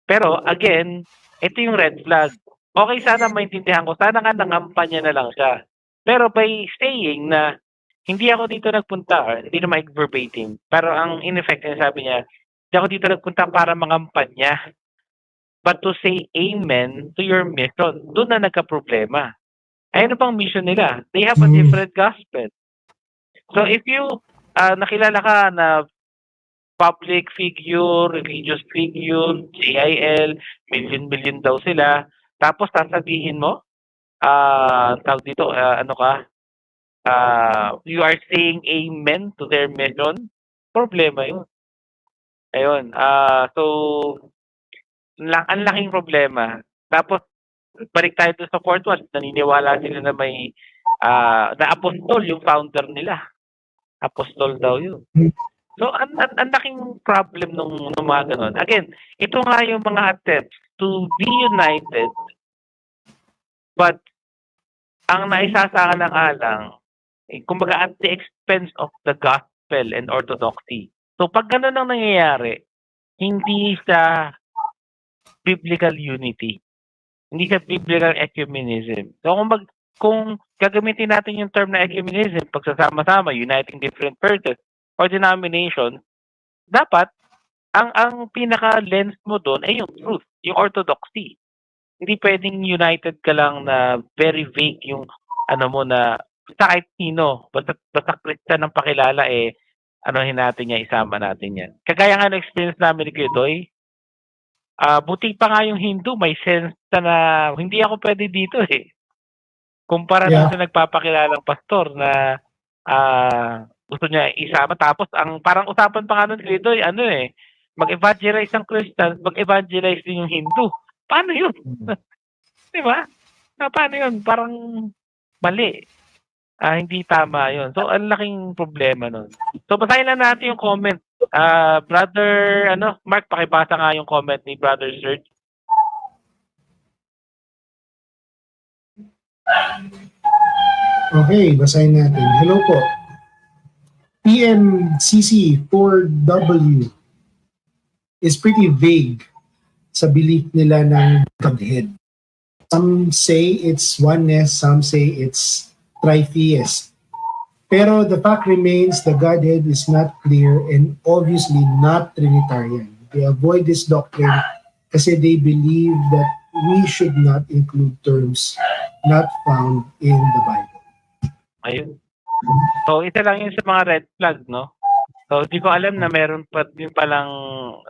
Pero again, ito yung red flag. Okay, sana maintindihan ko. Sana nga nangampanya na lang siya. Pero by saying na hindi ako dito nagpunta, hindi na verbatim. Pero ang in effect, sabi niya, hindi ako dito nagpunta para mangampanya. But to say amen to your mission, doon na nagka-problema. Ay, ano pang mission nila? They have a different gospel. So if you nakilala ka na public figure, religious figure, JIL, million daw sila, tapos sasabihin mo, tawag dito, you are saying amen to their mission, problema yun. Ayun, so, ang laking problema. Tapos, balik tayo sa fourth one, naniniwala sila na may, na apostol yung founder nila. Apostol daw yun. So, ang laking problem nung mga ganun. Again, ito nga yung mga attempts to be united, but ang naisasaka ng alang, kumbaga at the expense of the gospel and orthodoxy. So, pag ganun ang nangyayari, hindi sa biblical unity. Hindi sa biblical ecumenism. So, kung gagamitin natin yung term na ecumenism, pagsasama-sama, uniting different persons or denominations, dapat, ang pinaka-lens mo doon ay yung truth, yung orthodoxy. Hindi pwedeng united ka lang na very vague yung ano mo na basta kahit sino, basta Christian ang pakilala anuhin natin niya, isama natin yan. Kagaya nga ng experience namin ni Kuya Doy, buti pa nga yung Hindu, may sense na hindi ako pwede dito eh. Kumpara sa nagpapakilalang pastor na gusto niya isama. Tapos ang parang usapan pa nga nun Kuya Doy, mag-evangelize ang Christian, mag-evangelize din yung Hindu. Paano yun? Di ba? Paano yun? Parang mali. Hindi tama yun. So, ang laking problema nun. So, basahin lang natin yung comment. Brother, Mark, pakibasa nga yung comment ni Brother Serge. Okay, basahin natin. Hello po. PMCC4W is pretty vague sa belief nila ng Godhead. Some say it's oneness, some say it's tritheist. Pero the fact remains the Godhead is not clear and obviously not Trinitarian. They avoid this doctrine kasi they believe that we should not include terms not found in the Bible. Ayun. So, isa lang yun sa mga red flag, no? So, hindi ko alam na meron pa din palang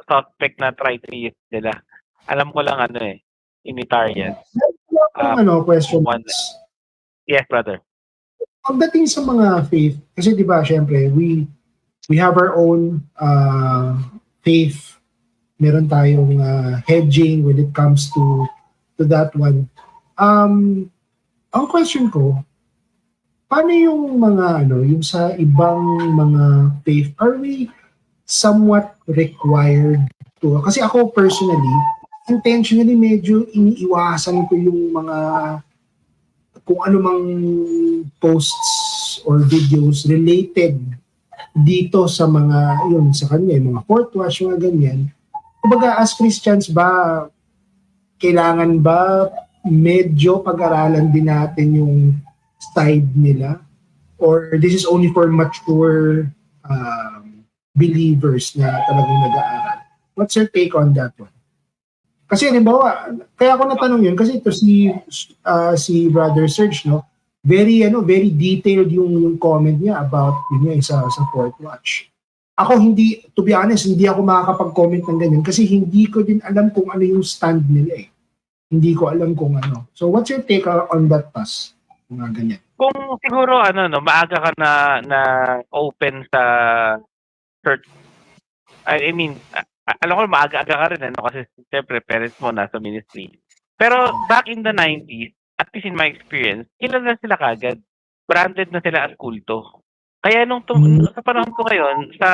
suspect na tritheist nila. Alam ko lang Unitarian. Question. Yes, brother. Pagdating sa mga faith, kasi di ba, syempre, we have our own faith. Meron tayong hedging when it comes to to that one. Ang question ko, paano yung mga yung sa ibang mga faith, are we somewhat required to, kasi ako personally, intentionally medyo iniiwasan ko yung mga kung ano mang posts or videos related dito sa mga sa kanya, yung mga fourth watch, mga ganyan. Kumbaga, as Christians ba, kailangan ba medyo pag-aralan din natin yung side nila? Or this is only for mature believers na talagang nag-aaral? What's your take on that one? Kasi halimbawa, kaya ako natanong yun kasi ito si Brother Serge, no? Very detailed yung comment niya about yun sa fourth watch. Ako to be honest, hindi ako makakapag-comment ng ganyan kasi hindi ko din alam kung ano yung stand nila eh. Hindi ko alam kung ano. So what's your take on that, Pas? Mga ganyan. Kung siguro maaga ka na open sa church. I mean, alam ko maaga-aga ka rin kasi siyempre parents mo nasa ministry. Pero back in the 90s, at least in my experience, kilala sila kagad. Branded na sila as kulto. Kaya sa panahon ko ngayon, sa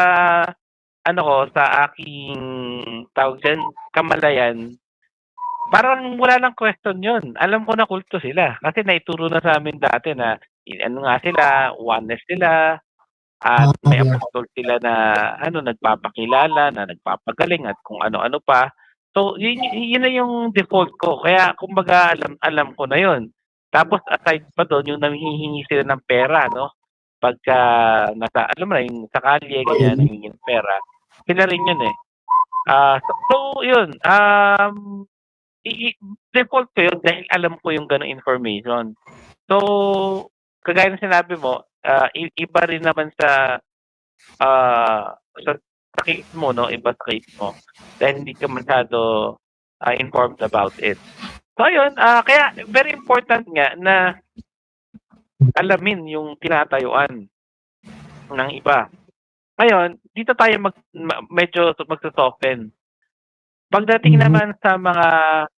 aking tawag dyan, kamalayan, parang wala lang question yun. Alam ko na kulto sila. Kasi naituro na sa amin dati na sila, oneness sila, at may apostol sila na nagpapakilala, na nagpapagaling at kung ano-ano pa. So, yun na yung default ko. Kaya, kumbaga, alam ko na yun. Tapos, aside pa doon, yung nanghihingi sila ng pera, no? Pagka, yung sa kalye, ganyan, nanghihingi ng pera. Sila rin yun eh. So, yun. Default ko yun dahil alam ko yung gano'ng information. So, kagaya ng sinabi mo, iba rin naman sa case mo, no? Iba sa case mo. Dahil hindi ka masyado informed about it. So, ayun. Kaya, very important nga na alamin yung tinatayuan ng iba. Ngayon, dito tayo medyo magsusoften. Pagdating naman sa mga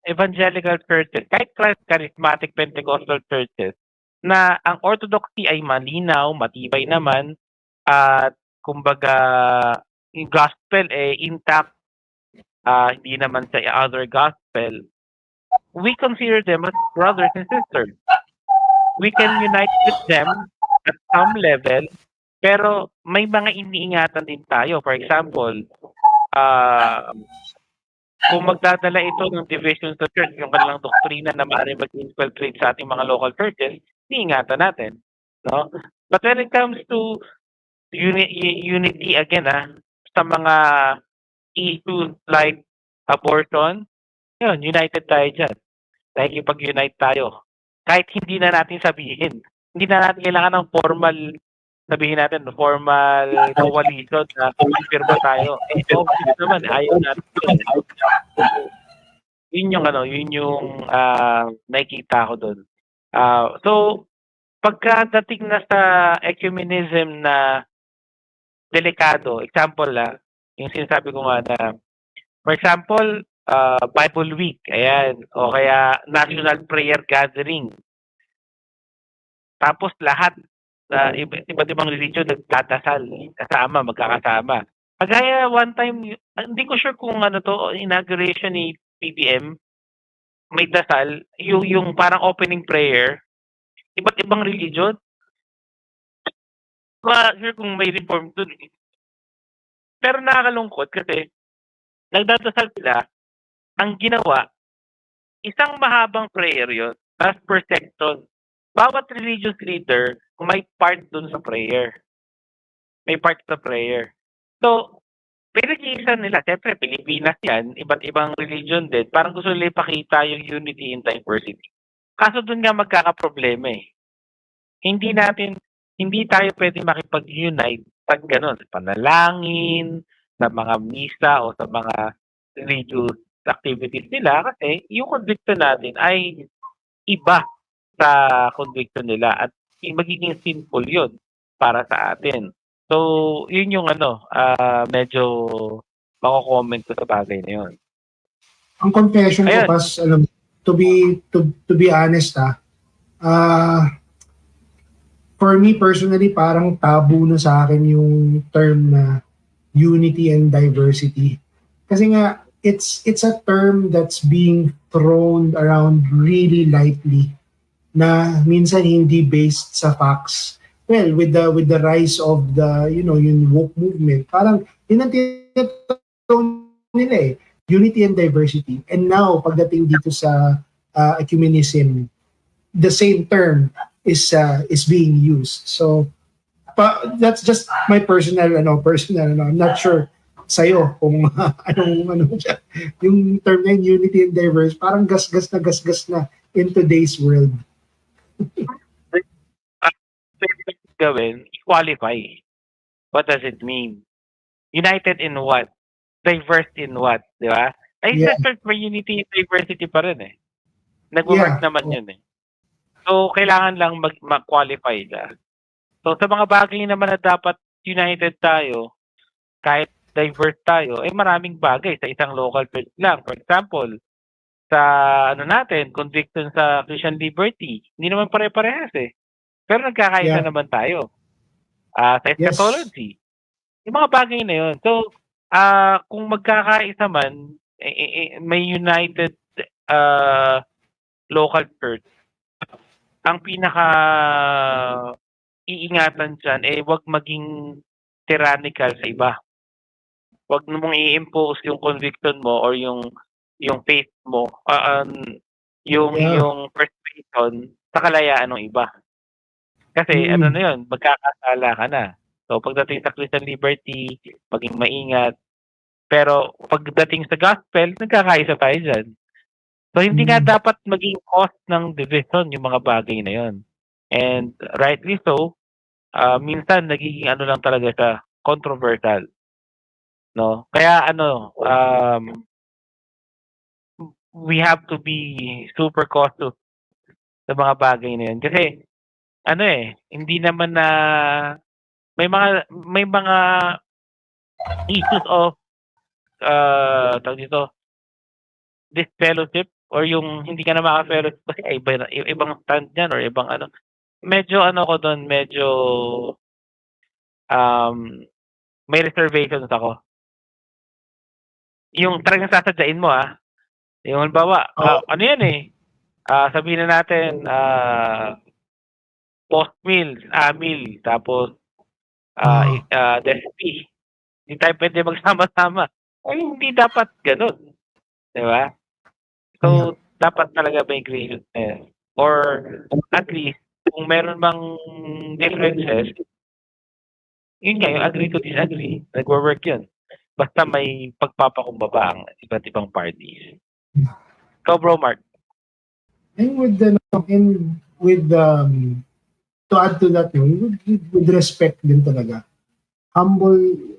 evangelical churches, kahit charismatic Pentecostal churches, na ang orthodoxy ay malinaw, matibay naman, at kumbaga, yung gospel intact, hindi naman sa other gospel, we consider them as brothers and sisters. We can unite with them at some level, pero may mga iniingatan din tayo. For example, kung magdadala ito ng division sa church, yung kanilang doktrina na maaaring mag-infiltrate sa ating mga local churches, iniingatan natin. No? But when it comes to unity again, sa mga issues like abortion, yun, united tayo dyan. Nakikipag-unite tayo. Kahit hindi na natin sabihin. Hindi na natin kailangan ng formal coalition na firma tayo. Obvious naman, ayaw natin. Yun yung nakikita ko doon. So, pagkadating na sa ecumenism na delikado, example yung sinasabi ko nga na, for example, Bible Week, ayan, o kaya National Prayer Gathering. Tapos lahat, iba't ibang religion nagdadasal, magkakasama. Kagaya one time, hindi ko sure kung inauguration ni PBM, may dasal, yung parang opening prayer, iba't ibang religion. Sure kung may reform dun. Pero nakakalungkot kasi nagdadasal sila, ang ginawa, isang mahabang prayer yun, as per section. Bawat religious leader, may part dun sa prayer. May part sa prayer. So, pinag-iisa nila, siyempre, Pilipinas yan, iba't ibang religion din, parang gusto nila ipakita yung unity in diversity. Kaso dun nga magkakaproblema eh. Hindi tayo pwede makipag-unite pag gano'n, panalangin, sa mga misa o sa mga religious activities nila kasi yung conviction natin ay iba sa conviction nila at magiging sinful yun para sa atin. So, yun yung medyo mako-comment ko sa bagay na yun. Ang confession ko, Pas, to be honest, for me personally, parang tabu na sa akin yung term na unity and diversity. Kasi nga, it's a term that's being thrown around really lightly na minsan hindi based sa facts. Well, with the rise of the, yung woke movement, parang yun ang tinatawag nila eh, unity and diversity. And now, pagdating dito sa ecumenism, the same term is being used. So, that's just my personal. I'm not sure sa'yo kung anong siya. Yung term na yun, unity and diverse, parang gasgas na in today's world. Gawin, qualify. What does it mean? United in what? Diverse in what? Di ba? Ay, search for unity and diversity pa rin eh. Nag-work naman yun eh. So, kailangan lang mag-qualify ka. So, sa mga bagay naman na dapat united tayo, kahit diverse tayo, maraming bagay sa isang local church lang. For example, sa conviction sa Christian liberty, hindi naman pare-parehas eh. Pero nagkakaisa naman tayo. Sa eschatology. Yung mga bagay na yun. So, kung magkakaisa man, may united local church, ang pinaka iingatan dyan, wag maging tyrannical sa iba. Wag mong i-impose yung conviction mo or yung faith mo, yung persuasion sa kalayaan ng iba. Kasi magkakasala ka na. So pagdating sa Christian liberty, maging maingat. Pero pagdating sa gospel, nagkakaisa tayo dyan. So hindi nga dapat maging cause ng division yung mga bagay na yon. And rightly so, minsan nagiging lang talaga siya, controversial. No? Kaya we have to be super cautious sa mga bagay na yan. Kasi hindi naman na may mga issues of disfellowship or yung hindi ka na maka-fellowship kasi ibang stand yan or ibang medyo ko doon, medyo may reservations ako. Yung talagang sasadyain mo yung halimbawa, sabihin na natin post-meal, meal, tapos DSP. Hindi tayo pwede magsama-sama. Hindi dapat ganun. Diba? So, dapat talaga may agreement. Or at least, kung meron bang differences, yun nga, yung agree to disagree, nag-work yun. Basta may pagpapakumbaba ang iba't ibang parties. Ikaw, bro, Mark. And to add to that, with respect din talaga.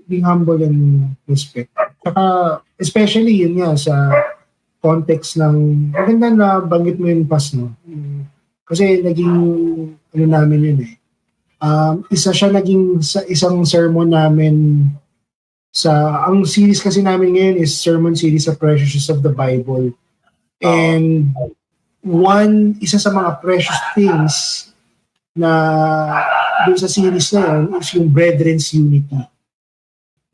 Being humble and respect. Saka, especially yun nga sa context ng, maganda na banggit mo yung past, no? Kasi naging, namin yun eh. Isa siya naging isang sermon namin ang series kasi namin ngayon is sermon series sa Precious of the Bible. And isa sa mga precious things na doon sa series na yun is yung Brethren's Unity.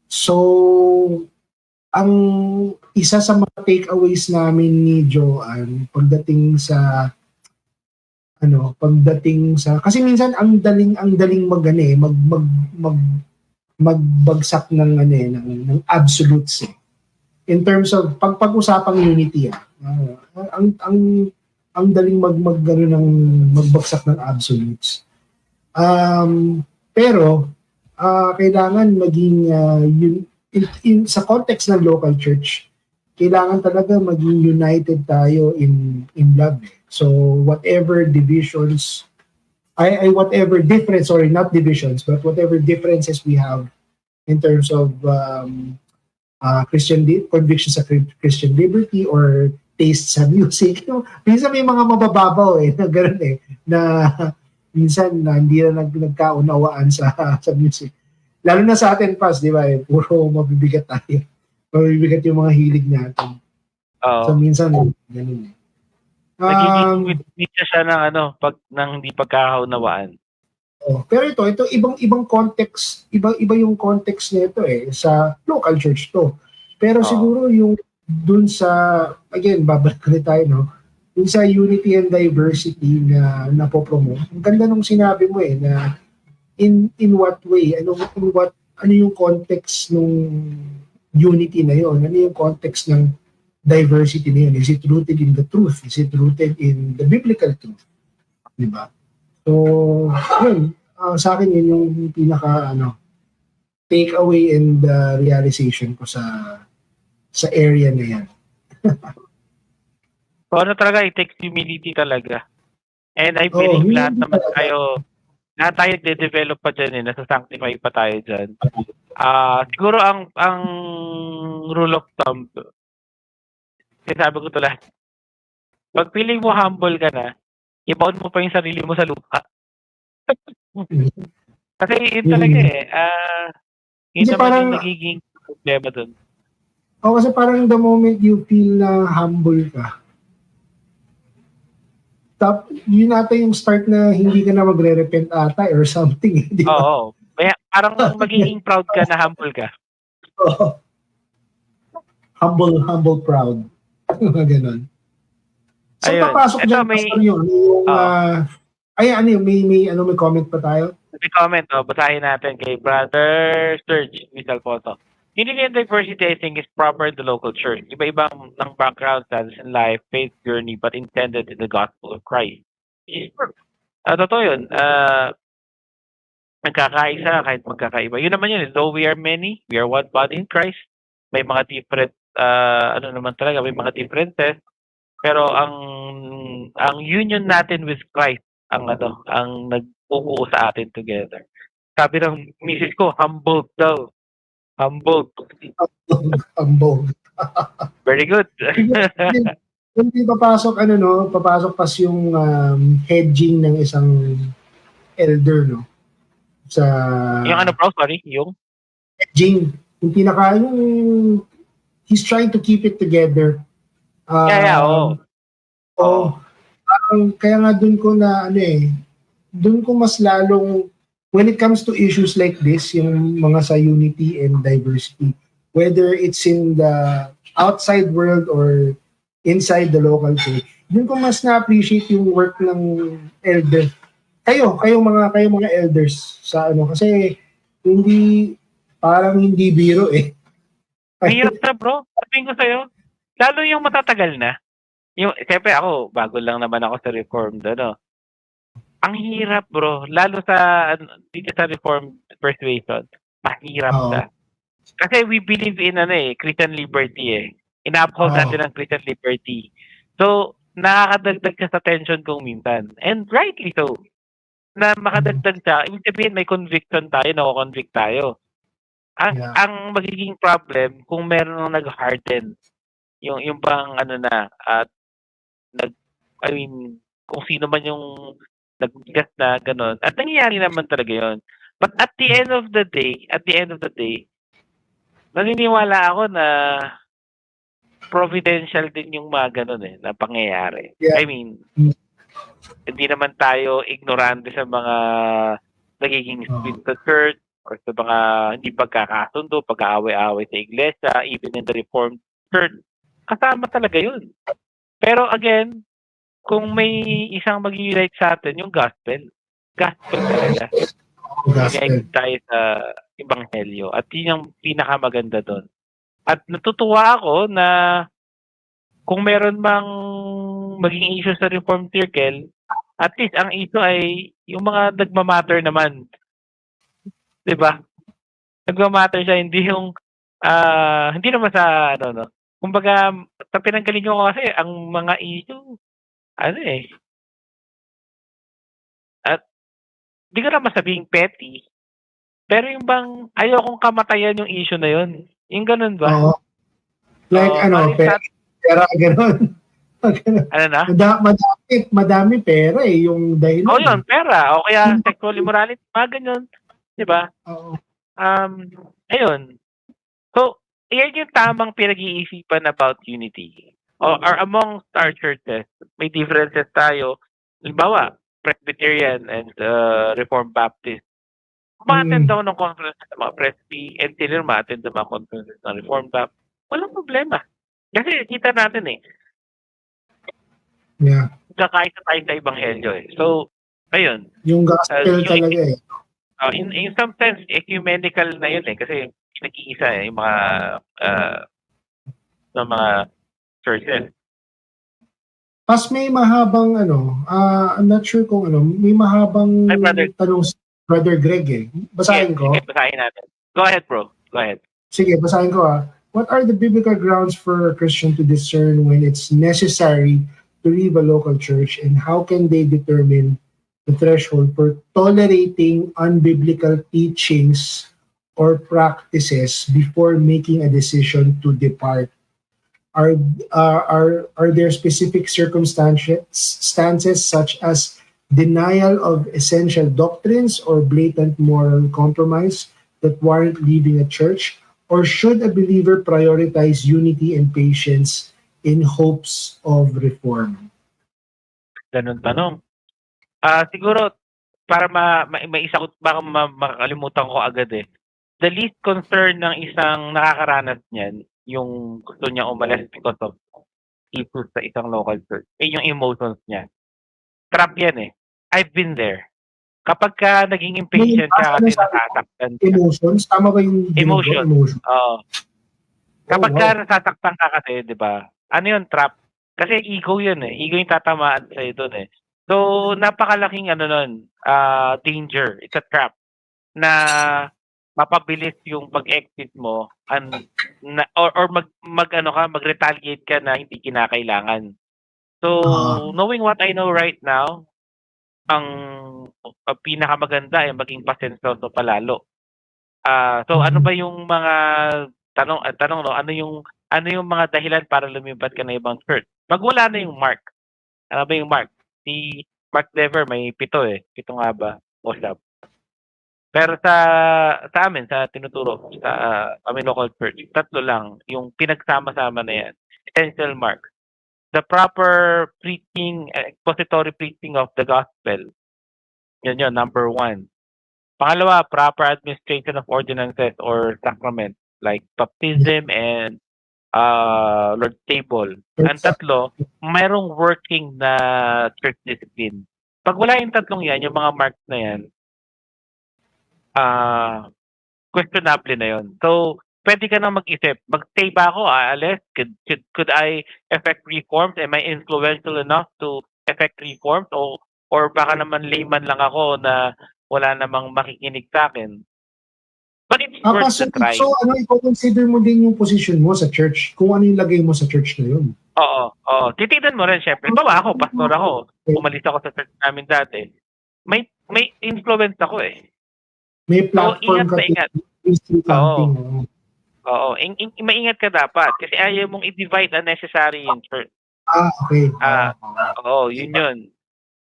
So, ang isa sa mga takeaways namin ni Joanne pagdating sa kasi minsan ang daling magbagsak ng ng absolutes in terms of pag-usapang unity ang daling magbagsak ng absolutes. Pero kailangan maging sa context ng local church, kailangan talaga maging united tayo in love. So whatever divisions, whatever difference, sorry, not divisions, but whatever differences we have in terms of convictions sa Christian liberty or taste sa music, minsan may mga mabababaw na gano'n na minsan hindi na nagkaunawaan sa music. Lalo na sa atin, Paz, di ba? Puro mabibigat tayo. Mabibigat yung mga hilig natin. So minsan, ganun Nagiging witness siya ng ng hindi pagkakaunawaan. Pero ito ibang context, iba yung context nito sa local church to. Pero siguro yung dun sa, again, babalik ulit tayo, no? Dun sa unity and diversity na napopromote. Ang ganda nung sinabi mo na in what way, ano yung context nung unity na yon? Ano yung context ng diversity na yun? Is it rooted in the truth? Is it rooted in the biblical truth? Diba? So, yun, sa akin yun yung pinaka take away and realization ko sa area na yan. So talaga, it takes humility talaga. And I believe lahat tayo de-develop pa dyan nasa-sanctify pa tayo dyan. Siguro ang rule of thumb, sabi ko to lahat, pag feeling mo humble ka na, ibaon mo pa yung sarili mo sa lupa. Kasi yun talaga yun naman yung nagiging problema dun. Kasi parang the moment you feel na humble ka, yun ata yung start na hindi ka na magre-repent ata or something. Di ba? Oo. Parang magiging proud ka na humble ka. Oo. Humble, proud. Ganon. So, ayun. papasok dyan yun. May comment pa tayo? May comment, basahin natin kay Brother Serge Misalpoto. Unity and diversity, I think, is proper in the local church. Iba-ibang ng background, status in life, faith journey, but intended in the gospel of Christ. Totoo yun. Nagkakaisa kahit magkakaiba. Yun naman yun. Though we are many, we are one body in Christ. May mga different, may mga differences. Pero ang union natin with Christ, ang nagpupuo sa atin together. Sabi ng misis ko, humble daw. Humble. Very good. Hindi papasok pas yung hedging ng isang elder, no? Sa yung bro, sorry, yung hedging, yung he's trying to keep it together. Kaya nga dun ko mas lalong when it comes to issues like this, yung mga sa unity and diversity, whether it's in the outside world or inside the local church, dun ko mas na-appreciate yung work ng elder. Kayo mga elders sa kasi parang hindi biro Mahirap na bro, sabihin ko sa'yo, lalo yung matatagal na. Siyempre ako, bago lang naman ako sa Reformed, ang hirap bro, lalo dito sa Reformed persuasion, mahirap na. Kasi we believe in Christian liberty Ina-uphold natin ang Christian liberty. So, nakakadagdag siya sa tension kung minsan. And rightly so. Na makadagdag siya, ibig sabihin may conviction tayo, nako-convict tayo. Ang magiging problem kung meron nag-harden yung bang kung sino man yung nagbigas na gano'n. At nangyayari naman talaga yun. But at the end of the day, naniniwala ako na providential din yung mga gano'n na pangyayari. Yeah. I mean, hindi naman tayo ignorante sa mga nagiging split sa church or sa mga hindi pagkakasundo, pag-aaway-aaway sa iglesia, even in the Reformed Church. Kasama talaga yun. Pero again, kung may isang mag-unite sa atin, yung gospel. Gospel talaga. Gospel. Tayo sa Ebanghelyo. At yun yung pinakamaganda doon. At natutuwa ako na kung meron mang maging issue sa Reformed Circle, at least ang issue ay yung mga nagmamatter naman. Diba? Nagmamatter siya, hindi yung hindi naman sa kumbaga, sa pinanggaling ko kasi ang mga issue at di ko na masabing petty, pero yung bang ayokong kamatayan yung issue na yun. Yung ganun ba? Oo. Like pera ganun. Ano na? Madami pera yung dahilan. Yun, pera. O kaya sexual immorality, mga ganyan. Diba? Oo. Ayun. So, yan yung tamang pinag-iisipan about unity. or among our churches, may differences tayo. Halimbawa, Presbyterian and Reformed Baptist. Ma-attend daw ng conference ng mga Presby and sila ma-attend ng mga conferences ng Reformed Baptist. Walang problema. Kasi kita natin Yeah. kakaisa tayo sa Ebanghelyo So, ayun. Yung gospel talaga In some sense, ecumenical na yun kasi nag-iisa yung mga ng mga churches. Pas may mahabang I'm not sure kung may mahabang tanong si Brother Greg Basahin ko. Sige, basahin natin. Go ahead, bro. Go ahead. Sige, basahin ko What are the biblical grounds for a Christian to discern when it's necessary to leave a local church, and how can they determine the threshold for tolerating unbiblical teachings or practices before making a decision to depart? Are there specific circumstances such as denial of essential doctrines or blatant moral compromise that warrant leaving a church? Or should a believer prioritize unity and patience in hopes of reform? Ganun tanong. Siguro, para maisagot, baka makakalimutan ko agad The least concern ng isang nakakaranas niyan, yung gusto niya umalis because of issues sa isang local church, yung emotions niya. Trap yan I've been there. Kapag ka naging impatient ka kasi nasasaktan ka. Emotions? Tama ba yung Emotion. Emotion. Oo. Kapag ka nasasaktan ka kasi, di ba? Ano yun, trap? Kasi ego yun Ego yung tatamaan sa'yo doon So, napakalaking danger. It's a trap na mapabilis yung pag-exit mo or mag-retaliate ka na hindi kinakailangan. So, knowing what I know right now, ang pinakamaganda ay maging pasensyoso palalo. So ano ba yung mga tanong ano yung mga dahilan para lumipat ka na ibang church? Magwala na yung Mark. Ano ba yung Mark? Si Mark Dever may 7 7 nga ba? O 7. Pero sa amin sa tinuturo sa kami local church, 3 lang yung pinagsama-sama na yan. Essential Mark. The proper preaching, expository preaching of the gospel. Yun, number 1. Pangalawa, proper administration of ordinances or sacraments like baptism and Lord's table. Ang 3, mayroong working na church discipline. Pag wala yung 3 yan, yung mga marks na yan, questionable na yun. So, pwede ka na mag-isip, mag-stay ba ako, aalis? Could I effect reforms? Am I influential enough to effect reforms? Or baka naman layman lang ako na wala namang makikinig sa akin. But it's worth the try. So, i-consider mo din yung position mo sa church, kung ano yung lagay mo sa church na yun. Oo. Titignan mo rin, syempre. Bawa ako, pastor ako. Umalis ako sa church namin dati. May influence ako May platform so, ingat. Oo. Maingat ka dapat. Kasi ayaw mong i-divide unnecessary in church. Okay. Yun.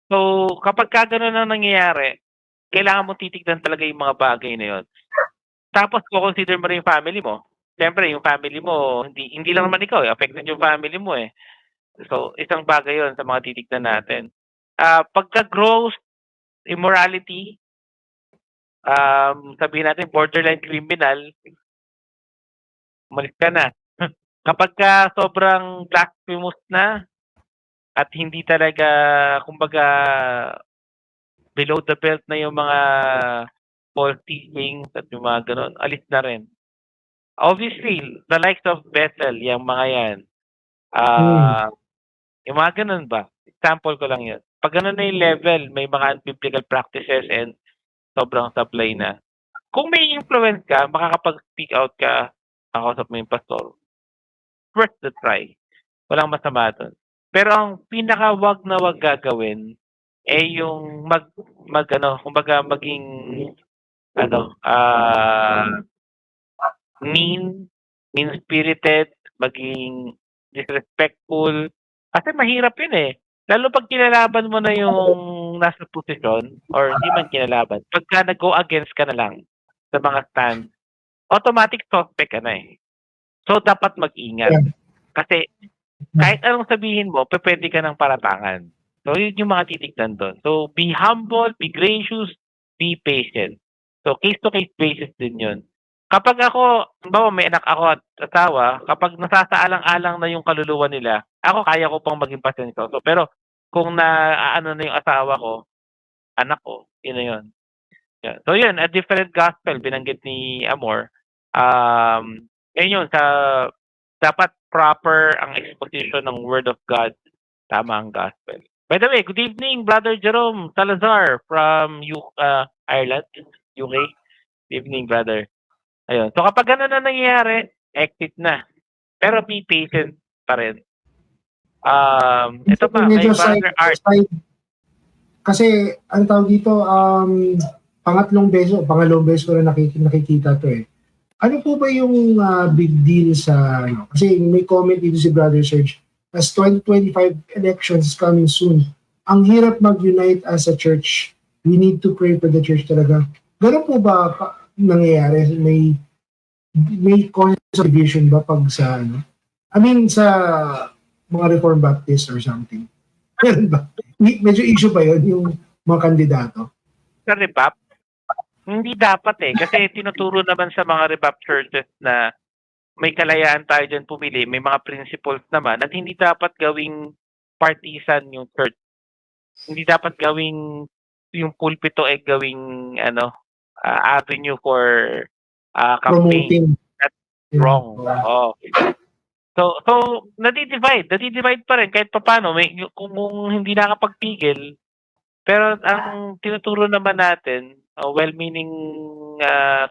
So, kapag gano'n ang nangyayari, kailangan mo titignan talaga yung mga bagay na yun. Tapos, consider mo rin yung family mo. Siyempre, yung family mo, hindi lang naman ikaw, affected yung family mo So, isang bagay yun sa mga titignan natin. Pagka-gross immorality, sabihin natin borderline criminal, umalis ka na. Kapag ka sobrang blasphemous na at hindi talaga, kumbaga, below the belt na yung mga false teachings at yung mga ganun, alis na rin. Obviously, the likes of Bethel, yung mga yan, yung mga ganun ba? Example ko lang yun. Pag ganun na yung level, may mga unbiblical practices and sobrang supply na. Kung may influence ka, makakapag-speak out ka, makausap mo yung pastor, worth the try. Walang masama doon. Pero ang pinaka-wag na wag gagawin yung kumbaga maging mean-spirited, maging disrespectful. Kasi mahirap yun Lalo pag kinalaban mo na yung nasa posisyon or hindi man kinalaban. Pagka nag-go against ka na lang sa mga stand, automatic suspect ka na So, dapat mag-ingat. Kasi kahit anong sabihin mo, pwede ka ng paratangan. So, yun yung mga titignan doon. So, be humble, be gracious, be patient. So, case-to-case basis din yun. Kapag ako, bawa may anak ako at asawa, kapag nasasaalang-alang na yung kaluluwa nila, ako kaya ko pang maging pasensyoso. Pero, kung ano na yung asawa ko, anak ko, yun na yun. Yeah. So, yun, a different gospel, binanggit ni Amor. Yun yun, dapat proper ang exposition ng Word of God. Tama ang gospel. By the way, good evening, Brother Jerome Salazar from Ireland, UK. Good evening, brother. Ayun. So kapag gano'n na nangyayari, exit na. Pero be patient pa rin. Ito pa, may Brother Art. Kasi, ang tawag dito, pangalawang beses ko na nakikita to eh. Ano po ba yung big deal sa, kasi may comment dito si Brother Serge, as 2025 elections is coming soon, ang hirap mag-unite as a church. We need to pray for the church talaga. Gano'n po ba nangyayari? May contribution ba pag sa, sa mga Reformed Baptist or something? Meron ba? Medyo issue ba yun, yung mga kandidato? Sa Rebap? Hindi dapat eh. Kasi tinuturo naman sa mga Rebap churches na may kalayaan tayo dyan pumili, may mga principles naman, at hindi dapat gawing partisan yung church. Hindi dapat gawing yung pulpito ay gawing avenue for campaign. That's wrong. Oh. So nadi-divide pa rin kahit paano kung hindi nakapagpigil. Pero ang tinuturo naman natin, well-meaning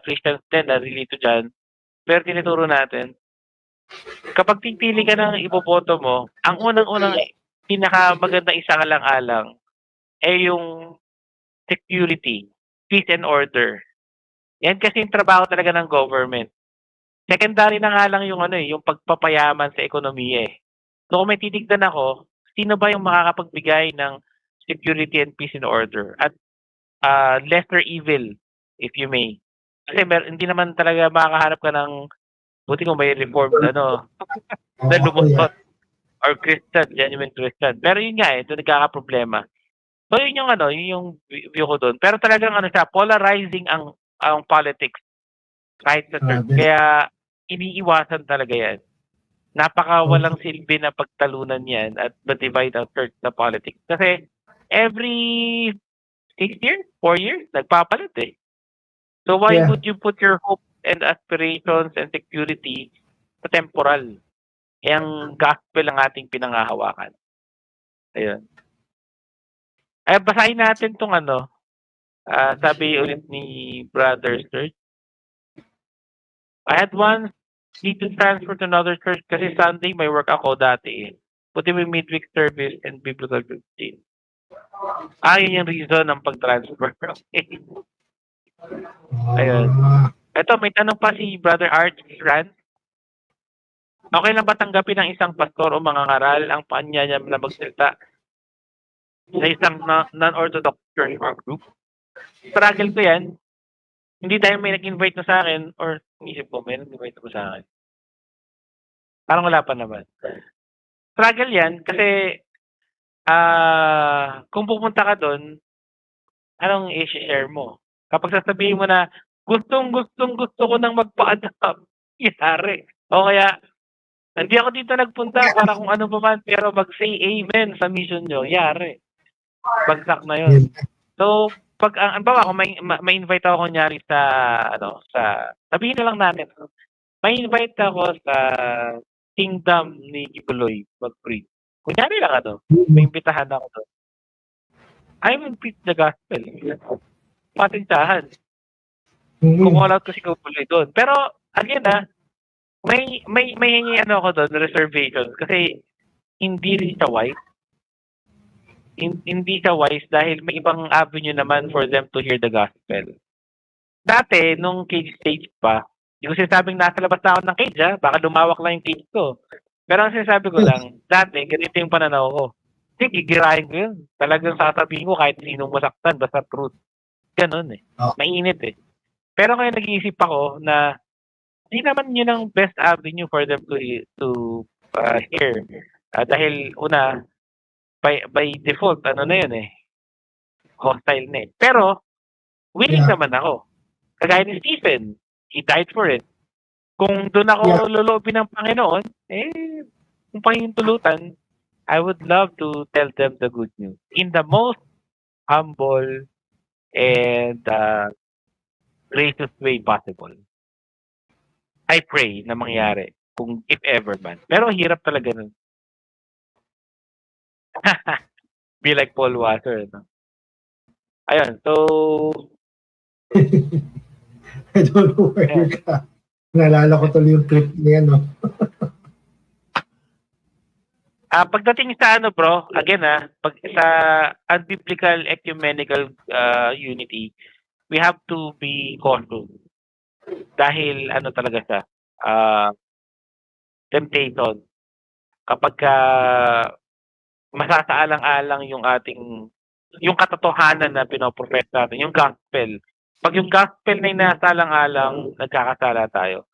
Christians din na relate to dyan, pero tinuturo natin, kapag pipili ka ng iboboto mo, ang unang-unang pinakamagandang isang-alang-alang ay yung security, peace and order. Yan kasi yung trabaho talaga ng government. Secondary na nga lang yung yung pagpapayaman sa ekonomiya eh. So kung may titignan ako, sino ba yung makakapagbigay ng security and peace and order at lesser evil, if you may. Kasi hindi naman talaga makakahanap ka ng buti kung may reformed na lumusot or Christian, genuine Christian. Pero yun nga ito nagkakaproblema. So yun yung view ko doon. Pero talagang siya, polarizing ang politics kahit sa church. Kaya iniiwasan talaga yan. Napakawalang silbi na pagtalunan yan at ma-divide ang church sa politics. Kasi every 6 years, 4 years, nagpapalit eh. So why would you put your hope and aspirations and security sa temporal? Ang gospel ang ating pinangahawakan. Ayun. Ay, basahin natin tong sabi ulit ni Brother Serge. I had once need to transfer to another church kasi Sunday may work ako dati eh. Puti may midweek service and biblical 15. Yun yung reason ng pag-transfer. Okay. Ayun. Ito, may tanong pa si Brother Art Ran. Okay lang ba tanggapin ng isang pastor o mga ngaral ang paanyaya na magsalita sa isang non-orthodox church or group? Struggle ko yan. Hindi dahil may nag-invite na sa akin or isip ko, may nag-invite ko sa akin. Parang wala pa naman. Struggle yan kasi kung pupunta ka doon, anong i-share mo? Kapag sasabihin mo na, gusto ko nang magpa-adapt, yari. O kaya, hindi ako dito nagpunta para kung ano pa man, pero mag-say amen sa mission nyo, yari. Bagsak na yun. So, pag bawa kung may invite ako kunyari sa sabihin na lang namin, may invite ako sa Kingdom ni Kibuloy mag-preach. Kunyari lang may imbitahan ako doon. I will preach the gospel. Patintahan. Kukulat ko si Kibuloy doon. Pero, again may ako doon, reservations. Kasi, hindi rin siya wise. Hindi siya wise dahil may ibang avenue naman for them to hear the gospel. Dati, nung cage stage pa, hindi ko sinasabing nasa labas na ako ng cage, baka lumawak lang yung cage ko. Pero ang sinasabi ko lang, dati, ganito yung pananaw ko. Sige, gigirahin ko yun. Talagang sasabihin ko kahit sinong masaktan, basta truth. Ganun eh. Mainit eh. Pero ngayon nag-iisip ako na hindi naman yun ang best avenue for them to hear Dahil una, by default, ano na yun eh, hostile na eh. Pero, willing naman ako. Kagaya ni Stephen, he died for it. Kung doon ako lulobin ng Panginoon, kung pahintulutan, I would love to tell them the good news in the most humble and gracious way possible. I pray na mangyari kung if ever man. Pero hirap talaga nun. Be like Paul Wasser. No? Ayun, so I don't know where you're ka. Naalala ko tuloy yung trip niya, no? Pagdating sa ano bro, again pag sa unbiblical ecumenical unity, we have to be cautious. Dahil ano talaga siya, temptation. Kapag masasaalang-alang yung katotohanan na pinoprofess natin, yung gospel. Pag yung gospel na inasalang-alang, nagkakasala tayo.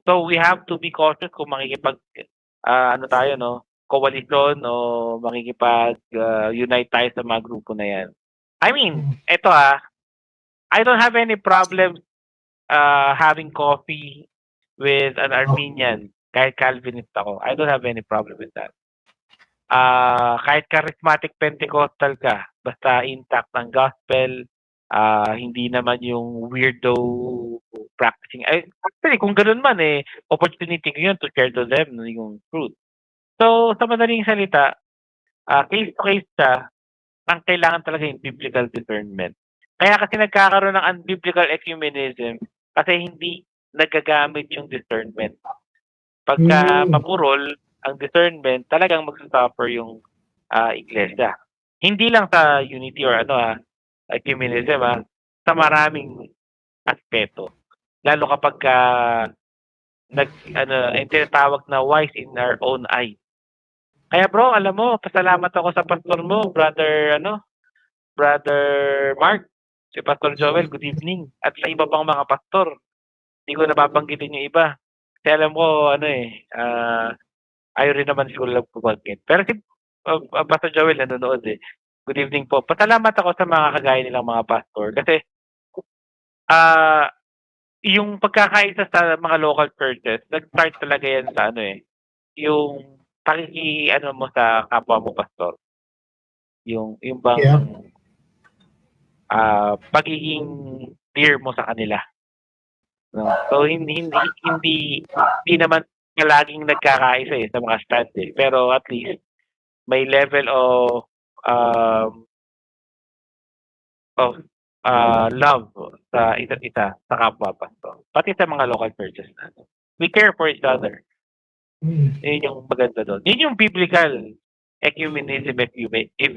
So we have to be cautious kung makikipag tayo, no? Coalition o makikipag-unite tayo sa mga grupo na yan. I mean, eto I don't have any problem having coffee with an Armenian kahit Calvinist ako. I don't have any problem with that. Kahit charismatic Pentecostal ka, basta intact ng gospel, hindi naman yung weirdo practicing. Actually, kung ganun man opportunity ko yun to share to them yung truth. So, sa madaling salita, case to case siya, ang kailangan talaga yung biblical discernment. Kaya kasi nagkakaroon ng unbiblical ecumenism kasi hindi nagagamit yung discernment. Pagka mapurol ang discernment, talagang magsasuffer yung iglesia. Hindi lang sa unity or ecumenism, sa maraming aspeto. Lalo kapag tinatawag na wise in our own eye. Kaya bro, alam mo, pasalamat ako sa pastor mo, brother Mark, si Pastor Joel, good evening. At sa iba pang mga pastor, hindi ko nababanggitin yung iba. Kasi alam ko, ayaw rin naman siguro lang pumaggit. Pero si Pastor Joel nanonood Good evening po. Pasalamat ako sa mga kagaya nilang mga pastor. Kasi, yung pagkakaisa sa mga local churches, nag-start talaga yan sa yung mo sa kapwa mo pastor. Yung bang pagiging dear mo sa kanila. No? So hindi naman laging nagkakaisa sa mga stand pero at least may level of love sa isa't isa sa kapwa pastor. Pati sa mga local churches natin. We care for each other. Yun yung maganda doon. Yun yung biblical ecumenism if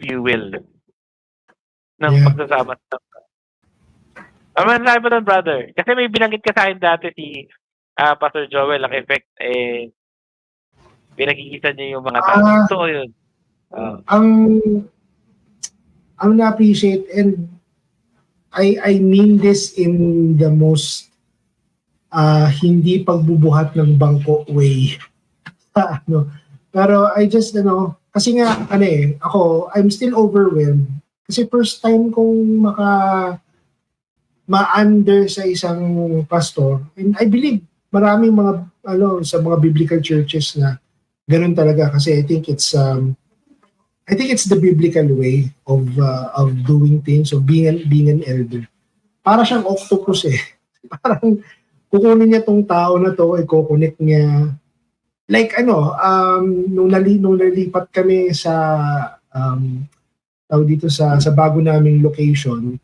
you will. Ng pagsasama. Aman tayo ba doon, brother? Kasi may binanggit ka sa akin dati si Pastor Joel, ang effect pinagkikita niya yung mga tao. So, yun. Ang na-appreciate and I mean this in the most hindi pagbubuhat ng bangko way. Pero I just kasi nga ako I'm still overwhelmed kasi first time kong ma-under sa isang pastor, and I believe maraming mga sa mga biblical churches na ganun talaga kasi I think it's the biblical way of doing things, of being an elder. Para siyang octopus Parang kukunin niya tong tao na to, i-connect niya. Like nung nalipat kami sa dito sa bago naming location,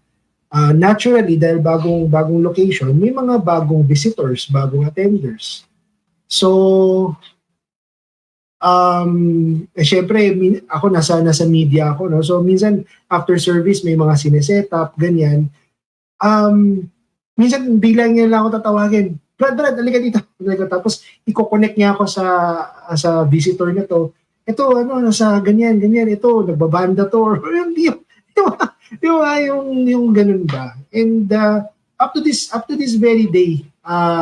naturally dahil bagong location, may mga bagong visitors, bagong attenders. So syempre ako nasa media ako, no? So minsan after service may mga sineset up ganyan. Minsan biglang niya lang ako tatawagin, Brad, halika dito. Tapos i-connect niya ako sa visitor na to. Ito nasa ganyan, ito nagbabanda to or yung ganun ba. And up to this very day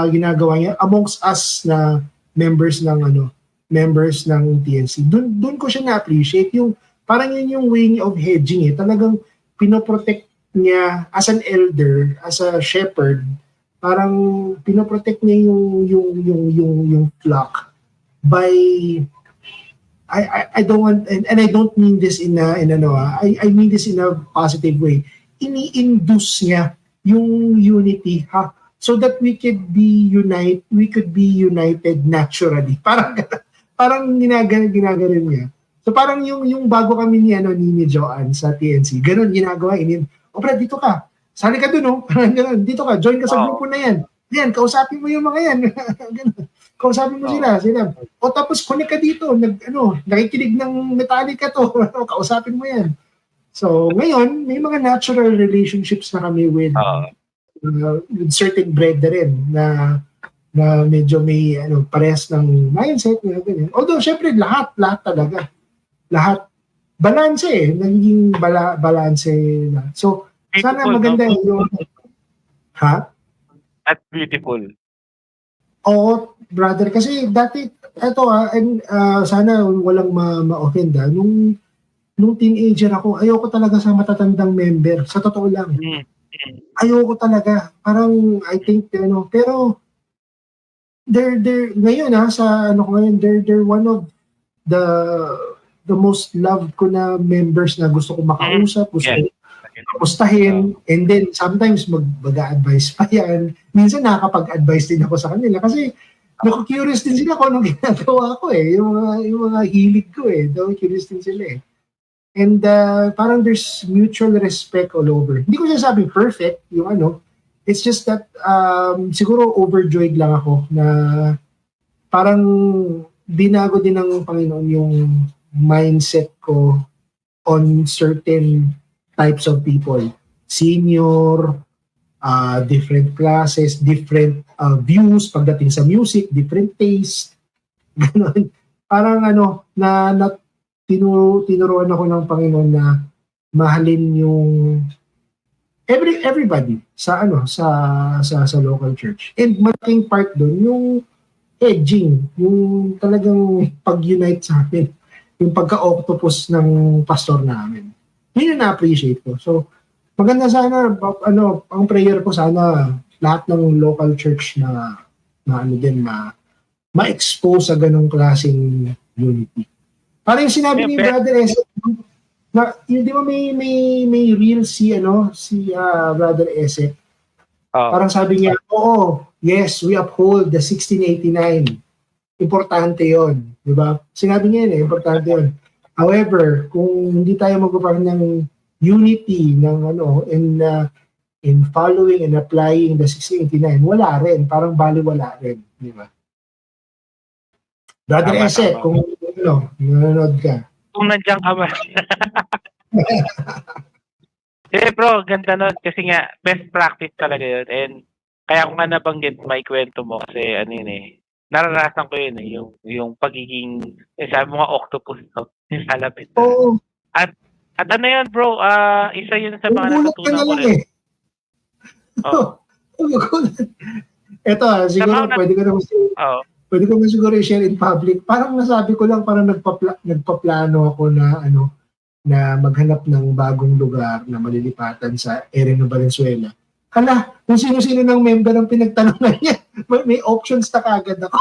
ginagawa niya amongst us na members ng members ng TNC. Doon ko siya na-appreciate. Yung, parang yun yung way of hedging eh. Talagang pinoprotect niya as an elder, as a shepherd, parang pinoprotect niya yung flock by I don't want, and I don't mean this in I mean this in a positive way. Ini-induce niya yung unity so that we could be united naturally. Parang ginagawa niya. So parang yung bago kami ni Joanne sa TNC, ganun ginagawa. Brad, dito ka. Sali ka dun, Parang ganun. Dito ka, join ka sa grupo na yan. Yan, kausapin mo yung mga yan. Ganun. Kausapin mo sila. O tapos connect ka dito, nakikinig ng Metallica to. Kausapin mo yan. So ngayon, may mga natural relationships na kami with certain brethren na medyo may parehas ng mindset ganyan. Although syempre lahat talaga. Lahat balanse nagiging balanse na. So sana maganda yung That's beautiful. Oo, brother, kasi dati sana walang ma-offend nung teenager ako, ayoko talaga sa matatandang member, sa totoo lang. Ayoko talaga. Parang I think pero they're ngayon sa ngayon they're one of the most loved ko na members na gusto ko makausap, gusto ko kamustahin, and then sometimes mag-a-advise pa yan. Minsan nakakapag-advise din ako sa kanila kasi naku-curious din sila kung anong ginagawa ko yung mga hilig ko curious din sila And parang there's mutual respect all over. Hindi ko sinasabing perfect yung it's just that siguro overjoyed lang ako na parang binago din ng Panginoon yung mindset ko on certain types of people. Senior, different classes, different views pagdating sa music, different taste. Ganon. Parang tinuruan ako ng Panginoon na mahalin yung everybody sa local church. And malaking part doon yung edging, yung talagang pag-unite sa amin, yung pagka-octopus ng pastor namin. Yun yung na-appreciate ko. So, maganda sana, ang prayer ko sana, lahat ng local church na ma-expose sa ganong klaseng unity. Parang yung sinabi ni Brother Ese, di ba may reel si Brother Ese? Parang sabi niya, yes, we uphold the 1689. Importante yon, di ba? Sinabi niya importante yon. However, kung hindi tayo magpapakita ng unity in following and applying the 1689, wala rin. Parang baliwala rin. Di ba? Brother Ese, kung nanonood ka. Kung nandiyan ka ba? Bro, ganda nun. Kasi nga, best practice talaga yun. And kaya kung nga nabanggit, may kwento mo kasi naranasan ko yun yung pagiging, sabi mo nga octopus, yung salapit. Oo. At yun bro, isa yun sa mga natutunan ko rin. Ito siguro pwede ko na siguro i-share in public. Parang nasabi ko lang, parang nagpaplano ako na na maghanap ng bagong lugar na malilipatan sa Ereno Valenzuela. Kung sino-sino ng member ang pinagtanungan niya, may options na kagad ako.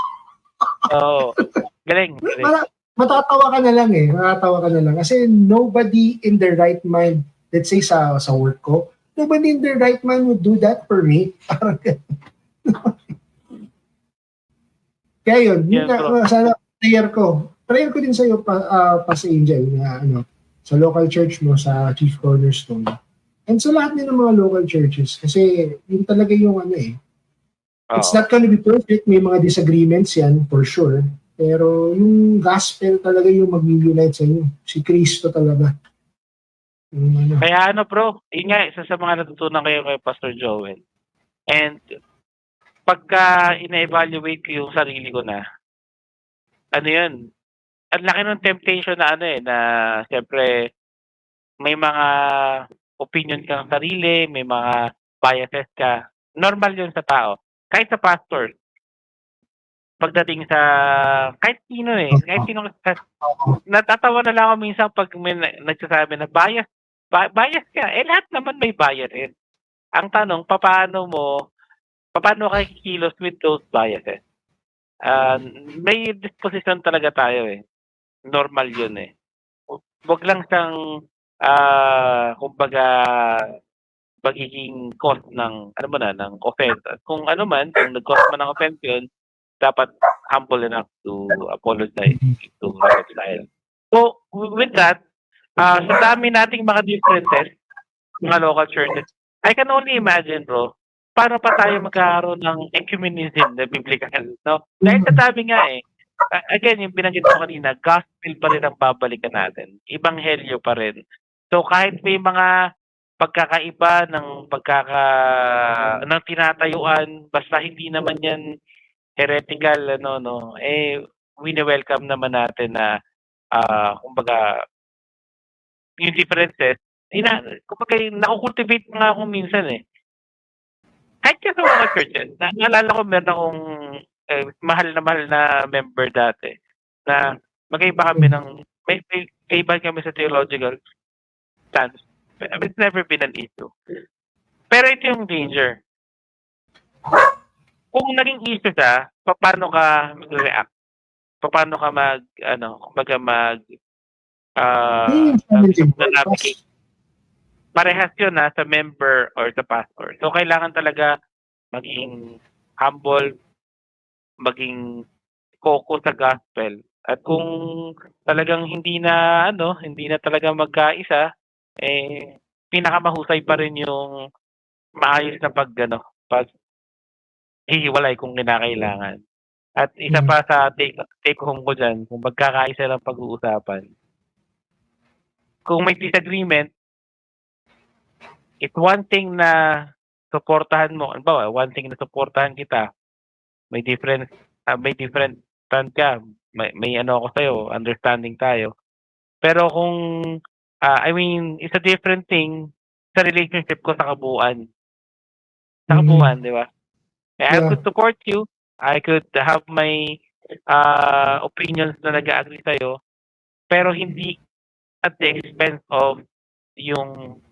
Galing. Matatawa ka na lang kasi nobody in their right mind, let's say sa work ko, nobody in their right mind would do that for me. Kaya yun sana prayer ko din sa iyo pa sa Angel na sa local church mo, sa Chief Cornerstone, and sa lahat din ng mga local churches kasi yun talaga yung it's not gonna be perfect, may mga disagreements yan for sure, pero yung gospel talaga yung mag-unite sa inyo, si Kristo talaga. Kaya bro, yun nga, isa sa mga natutunan kayo kay Pastor Joel. And pagka ina-evaluate ko yung sarili ko na yun, ang laki ng temptation na na siyempre may mga opinion kang sarili, may mga biases ka. Normal yun sa tao. Kahit sa pastor. pagdating sa kahit sino kahit sino, natatawa na lang ako minsan pag may nagsasabi na bias ka. Lahat naman may biases. Ang tanong, paano ka kikilos with those biases? May disposition talaga tayo Normal yun Wag lang siyang kumbaga magiging cause ng ng offense. Kung kung nag-cause man ng offense yun, dapat humble enough to apologize, to reconcile. So, with that, sa dami nating mga differences, mga local churches, I can only imagine, bro, paano pa tayo magkakaroon ng ecumenism na biblical, no? Dahil sa dami nga again, yung binanggit ko kanina, gospel pa rin ang babalikan natin. Ebanghelyo pa rin. So, kahit may mga pagkakaiba ng tinatayuan, basta hindi naman yan heretical, wini-welcome naman natin na, kumbaga, yung differences, kumbaga, nakukultivate nga ako minsan Kahit ka sa mga churches, naalala ko meron akong mahal na member dati, na magkaiba kami may kaiba kami sa theological stance. It's never been an issue. Pero ito yung danger. Kung naging issue siya, paano ka mag-react? Paano ka navigate? Parehas yun sa member or sa pastor. So, kailangan talaga maging humble, maging focus sa gospel. At kung talagang hindi na talaga magkaisa, pinakamahusay pa rin yung maayos na pag hihiwalay kung kinakailangan. At isa pa sa take home ko dyan, kung magkakaisa ng pag-uusapan. Kung may disagreement, it's one thing na suportahan mo. One thing na suportahan kita, may different stand ka, may ako sa'yo, understanding tayo. Pero kung it's a different thing sa relationship ko sa kabuuan. Di ba? I could support you. I could have my opinions na nag-agree sa'yo. Pero hindi at the expense of yung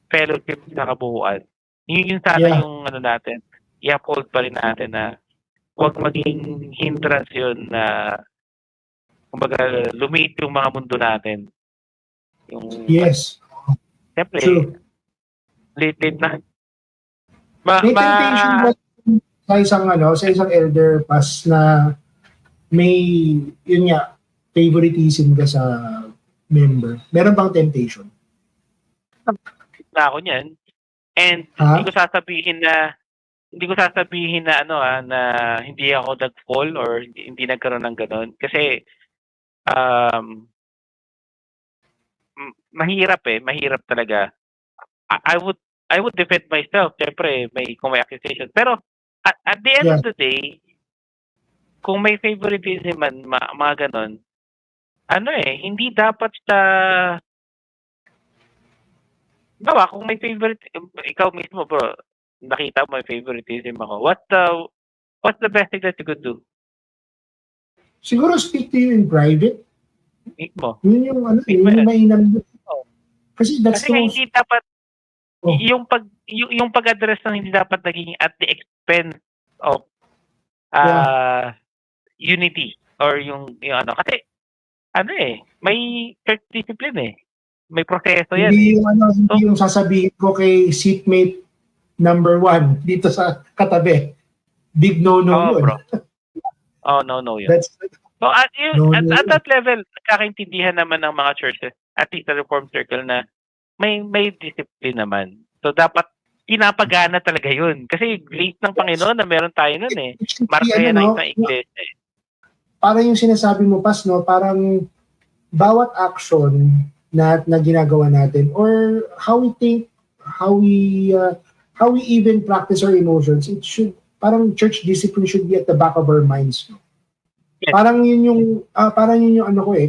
fellowship sa kabuuan. Yun sana yung natin. I-uphold pa rin natin na huwag maging hindrance yun na kumbaga lumiit yung mga mundo natin. Yes. Siyempre, late na. May temptation ba sa isang elder pas na may, yun nga, favoritism ka sa member? Meron bang temptation? Na ako niyan. And hindi ko sasabihin na na hindi ako nag-fall or hindi nagkaroon ng gano'n. Kasi mahirap talaga. I would defend myself. Siyempre, kung may accusation. Pero at the end of the day, kung may favoritism man, mga ganon, hindi dapat sa kung may favorite, ikaw mismo bro, nakita mo may favoritism ako. What's the best thing that you could do? Siguro speak to you in private. Mismo. Yun yung yung mainam. Kasi that's the most... hindi dapat yung pag-address ng hindi dapat naging at the expense of unity or yung kasi may church discipline may proseso yan. Hindi yung sasabihin ko kay seatmate number 1 dito sa katabi. Big no-no yun. Bro. No yun. So at that level, nagkakaintindihan naman ng mga churches, at least sa Reformed Circle, na may discipline naman. So dapat pinapagana talaga yun. Kasi grace ng Panginoon na meron tayo nun Markaya ng isang iglesia Parang yung sinasabi mo, Pas, parang bawat action na ginagawa natin or how we think, how we even practice our emotions, it should, parang church discipline should be at the back of our minds. Yes. Parang yun yung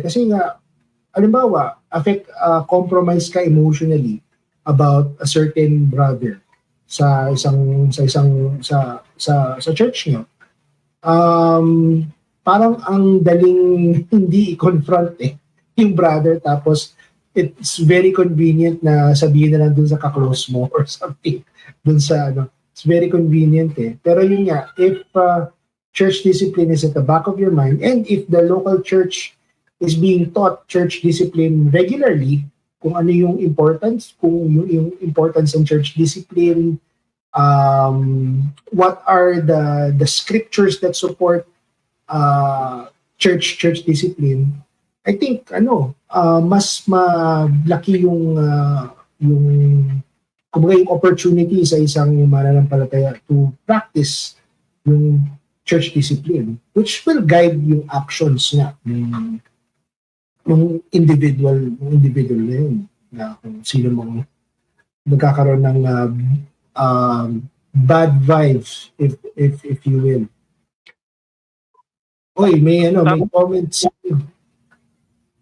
kasi nga halimbawa compromise ka emotionally about a certain brother sa church niyo. parang ang daling hindi i-confront yung brother, tapos it's very convenient na sabihin na lang dun sa ka-close mo or something dun sa it's very convenient pero yun nga, if church discipline is at the back of your mind, and if the local church is being taught church discipline regularly, kung ano yung importance, kung yung importance ng church discipline, what are the scriptures that support church discipline, I think mas malaki yung kumbaga yung opportunity sa isang mananampalataya to practice yung church discipline, which will guide yung actions niya ng individual na yun, na kung sino mong nagkakaroon ng bad vibes, if you will. Oy, may comments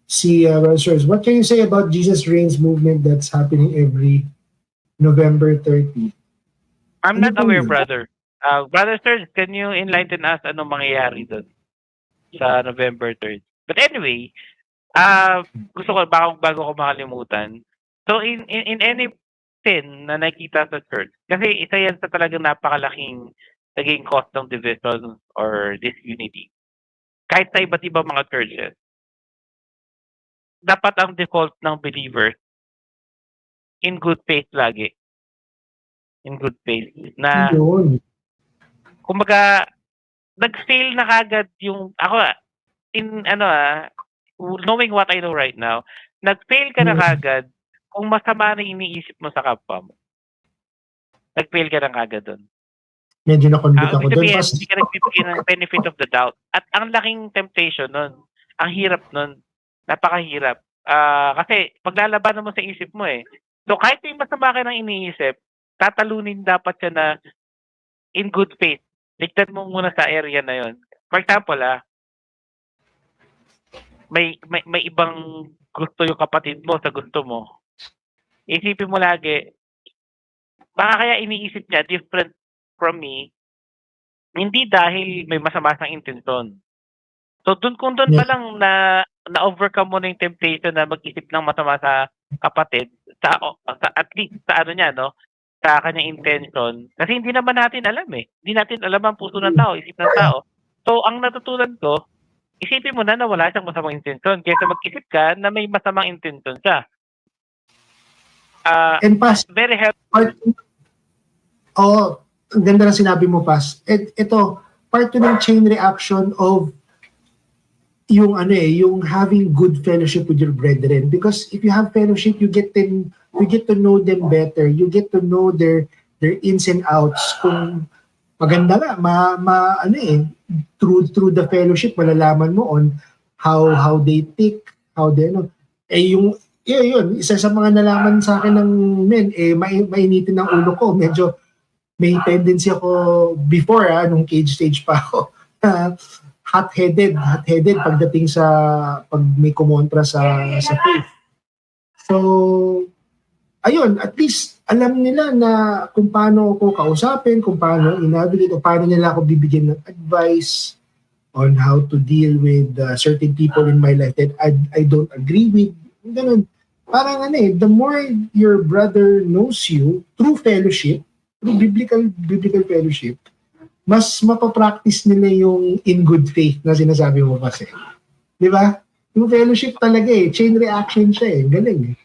si Rosers. What can you say about Jesus Reigns movement that's happening every November 30? I'm not aware, brother. Brother Sir, can you enlighten us anong mangyayari doon sa November 3rd? But anyway, gusto ko, bago ko makalimutan. So, in any sin na nakita sa church, kasi isa yan sa talagang napakalaking naging cause ng division or disunity. Kahit sa iba't ibang mga churches, dapat ang default ng believers in good faith lagi. In good faith. Na, kumbaga, nag-fail na kagad yung, ako, knowing what I know right now, nag-fail ka na kagad kung masama na iniisip mo sa kapwa mo. Nag-fail ka na kagad doon. Medyo na-convict ako doon. Hindi ka nagbibigay ng benefit of the doubt. At ang laking temptation nun, ang hirap nun, napakahirap. Kasi paglalabanan mo sa isip mo So kahit yung masama ka ng iniisip, tatalunin dapat siya na in good faith. Ligtan mo muna sa area na yon. For example, may ibang gusto yung kapatid mo sa gusto mo. Isipin mo lagi, baka kaya iniisip niya different from me, hindi dahil may masama siyang intensyon. So kung doon pa lang na-overcome mo na yung temptation na mag-isip ng masama sa kapatid, sa at least sa sa kanyang intention, kasi hindi naman natin alam Hindi natin alam ang puso ng tao, isip ng tao. So ang natutunan ko, isipin mo na wala siyang masamang intensyon kaysa mag-isip ka na may masamang intensyon siya. And Pas, very helpful. Ang ganda na sinabi mo, Pas. Ito, part to ng chain reaction of yung yung having good fellowship with your brethren, because if you have fellowship, you get to know them better, you get to know their ins and outs. Kung maganda nga through the fellowship malalaman mo on how they think, how they yun isa sa mga nalaman sa akin ng men mainitin ng ulo ko. Medyo may tendency ako before nung cage stage pa ako hot-headed pagdating sa pag may kumontra sa faith. So, ayun, at least alam nila na kung paano ako kausapin, kung paano i-navigate, o paano nila ako bibigyan ng advice on how to deal with certain people in my life that I don't agree with. Ganun. Parang the more your brother knows you through fellowship, through biblical fellowship, mas mapapractice nila yung in good faith na sinasabi mo kasi. Di ba? Yung fellowship talaga chain reaction siya galing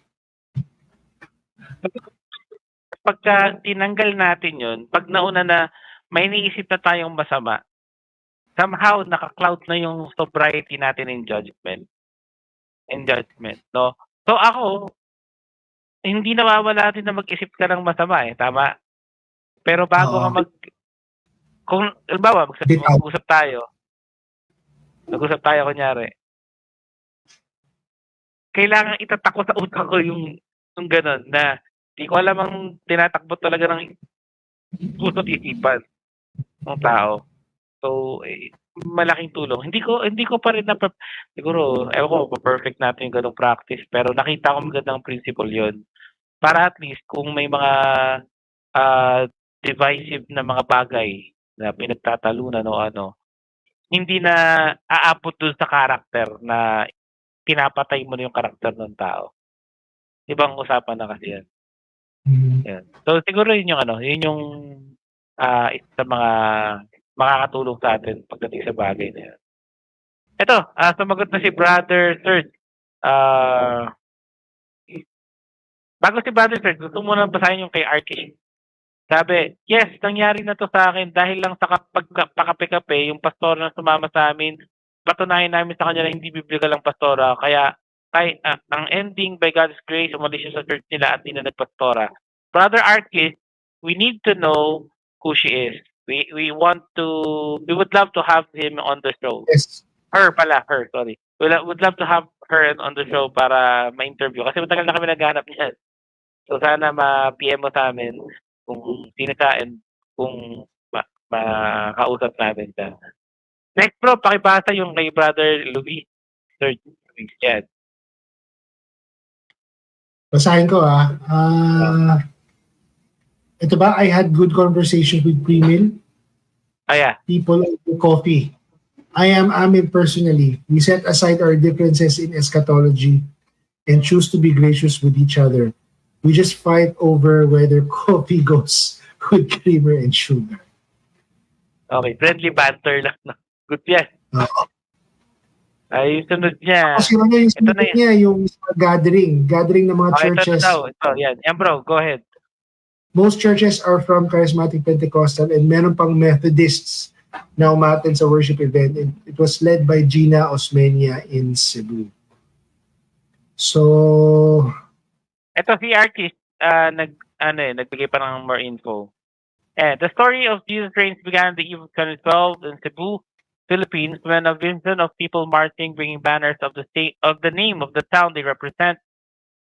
Pagka tinanggal natin yun, pag nauna na may iniisip na tayong masama, somehow naka-cloud na yung sobriety natin in judgment. No? So ako, hindi nawawala din na mag-isip ka ng masama tama? Pero bago ka kung halimbawa mag-usap tayo kunyari, kailangan itatakbo sa utak ko yung gano'n na di ko alam ang tinatakbo talaga ng puso't isipan ng tao. So, malaking tulong. Hindi ko pa rin siguro, ewan ko, perfect natin yung ganong practice, pero nakita ko magandang principle yon. Para at least, kung may mga divisive na mga bagay na pinagtatalunan o hindi na aabot dun sa karakter na pinapatay mo na yung karakter ng tao. Ibang usapan na kasi yan. Yan. So siguro yun yung yun yung isa sa mga makakatulong sa atin pagdating sa bagay na yan. Ito, sumagot na si Brother Third. Bago si Brother Third, gusto mo na basahin yung kay Arkish. Sabi, yes, nangyari na to sa akin dahil lang sa pakape-kape, yung pastor na sumama sa amin, patunayan namin sa kanya na hindi biblical ang pastora. Kaya ang ending, by God's grace, umalis siya sa church nila at di na nagpastora. Brother Arkish, we need to know who she is. We would love to have him on the show. Yes. Her, sorry. We would love to have her on the show para ma-interview. Kasi matagal na kami naghanap niyan. So sana ma-PM mo sa amin kung sino siya and kung makausap namin siya. Next bro, pakibasa yung kay Brother Louis. Sir Louis, yan. Basahin ko ito ba, I had good conversation with Premil. Yeah. People over coffee. I am Amin personally. We set aside our differences in eschatology and choose to be gracious with each other. We just fight over whether coffee goes with creamer and sugar. Okay, friendly banter lang. Good yan. Ay, yung sunod niya. Kasi yung sunod niya, yung gathering ng mga churches. Ito, yan. Yan bro, go ahead. Most churches are from Charismatic Pentecostal and meron pang Methodists na umattend sa worship event. It was led by Gina Osmeña in Cebu. So, ito si Arkish, nagbigay pa ng more info. The story of Jesus Reigns began the eve of 2012 in Cebu, Philippines, when a vision of people marching, bringing banners of the name of the town they represent,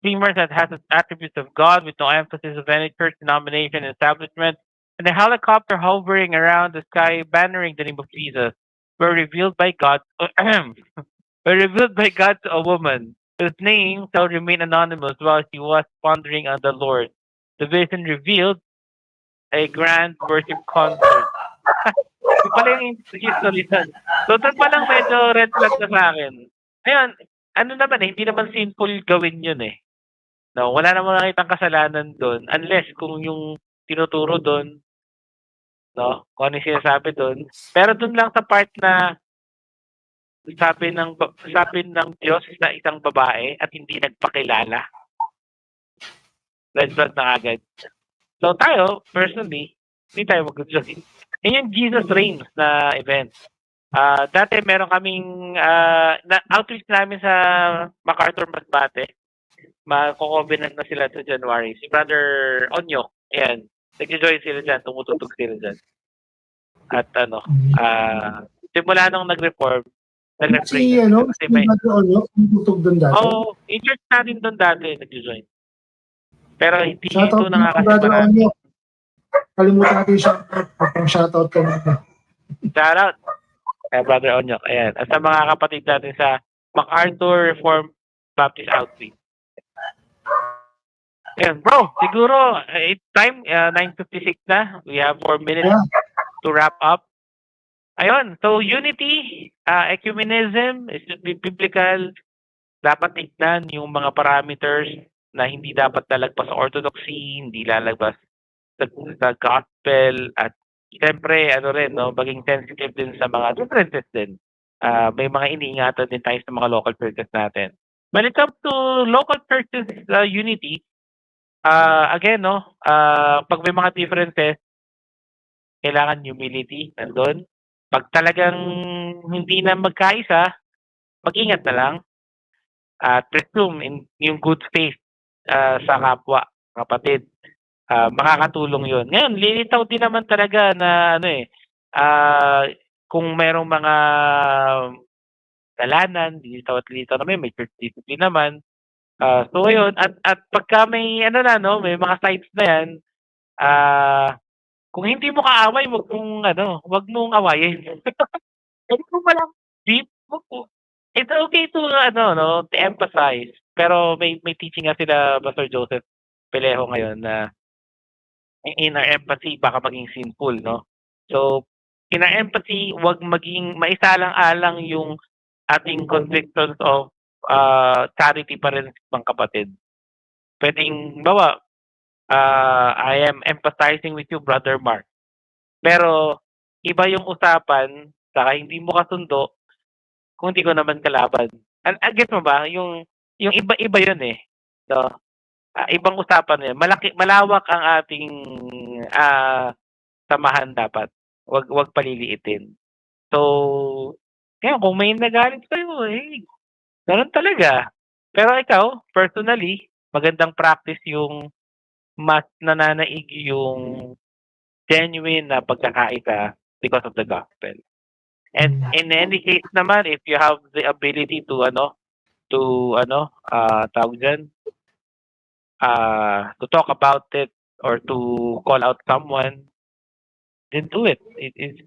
streamers that has attributes of God with no emphasis of any church denomination establishment, and a helicopter hovering around the sky bannering the name of Jesus, were revealed by God to a woman whose name shall remain anonymous while she was pondering on the Lord. The vision revealed a grand worship concert. Ito pala yung history nun. So, doon palang medyo red flag na sa akin. Ngayon, hindi naman sinful gawin yun eh. No, wala namang nakitang kasalanan doon unless kung yung tinuturo doon, no, kung ano yung sinasabi doon. Pero doon lang sa part na sabi ng Diyos na isang babae at hindi nagpakilala. Red flag na agad. So tayo, personally, hindi tayo mag-join. Yan yung Jesus Reigns na event. Dati meron kaming outreach namin sa MacArthur Masbate. Mako-covenant na sila sa January. Si Brother Onyo, ayan, nag-join sila dyan, tumututog sila dyan. At simula nung nag-reform, si Brother Onyo, tumututog doon dati? Oo, in-church natin doon dati, nag-join. Pero hindi shoutout ito nakakasama. Brother Onyo. Kalimutan natin yung shoutout ka muna. Shoutout. Brother Onyo. Ayan. At sa mga kapatid natin sa MacArthur Reformed Baptist Outreach. Ayan, bro. Siguro, it's time. 9:56 na. We have 4 minutes to wrap up. Ayun. So, unity, ecumenism, it should be biblical. Dapat tignan yung mga parameters na hindi dapat lalagpas sa orthodoxy, hindi lalagpas sa gospel, at siyempre, maging sensitive din sa mga differences din. May mga iniingatan din tayo sa mga local churches natin. When it comes to local churches unity, again, pag may mga differences, kailangan humility nandun. Pag talagang hindi na magkaisa, mag-ingat na lang at presume in yung good faith sa kapwa, kapatid. Makakatulong yun. Ngayon, lilitaw din naman talaga na kung merong mga dalanan, lilitaw na may church discipline naman. So yun, at pagka may may mga sites na yan, kung hindi mo kaaway, wag mong awayin. Kung mo walang deep, it's okay to to emphasize. Pero may teaching nga sila Pastor Joseph Pelejo ngayon na in our empathy baka maging sinful, no? So in our empathy, wag maging maisalang-alang yung ating convictions of charity pa rin mga kapatid. Pwedeng, bawa, I am empathizing with you, Brother Mark. Pero, iba yung usapan, saka hindi mo kasundo, kung hindi ko naman kalaban. Get mo ba? Yung iba yun eh. So, ibang usapan yun. Malawak ang ating samahan dapat. Wag paliliitin. So, kaya kung may nagalit sa'yo, ganun talaga. Pero ikaw, personally, magandang practice yung mas nananaig yung genuine na pagkakaisa because of the gospel. And in any case naman, if you have the ability to tawag dyan, to talk about it or to call out someone, then do it. It is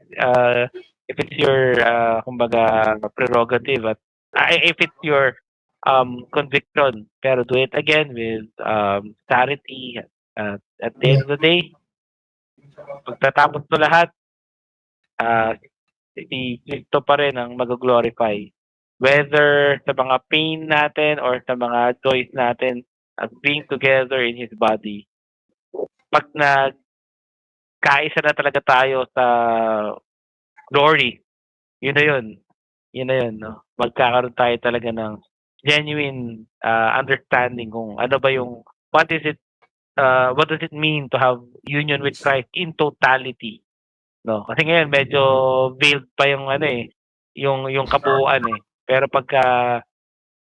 if it's your kumbaga prerogative at if it's your conviction, pero do it again with charity. At the end of the day, pagtatapos to lahat, si Cristo pa rin ang mag-glorify. Whether sa mga pain natin or sa mga joys natin at being together in His body. Pag nagkaisa na talaga tayo sa glory, yun na yun, no? Magkakaroon tayo talaga ng genuine understanding kung ano ba yung, what does it mean to have union with Christ in totality. No, kasi ngayon medyo veiled pa yung yung kabuuan eh. Pero pagka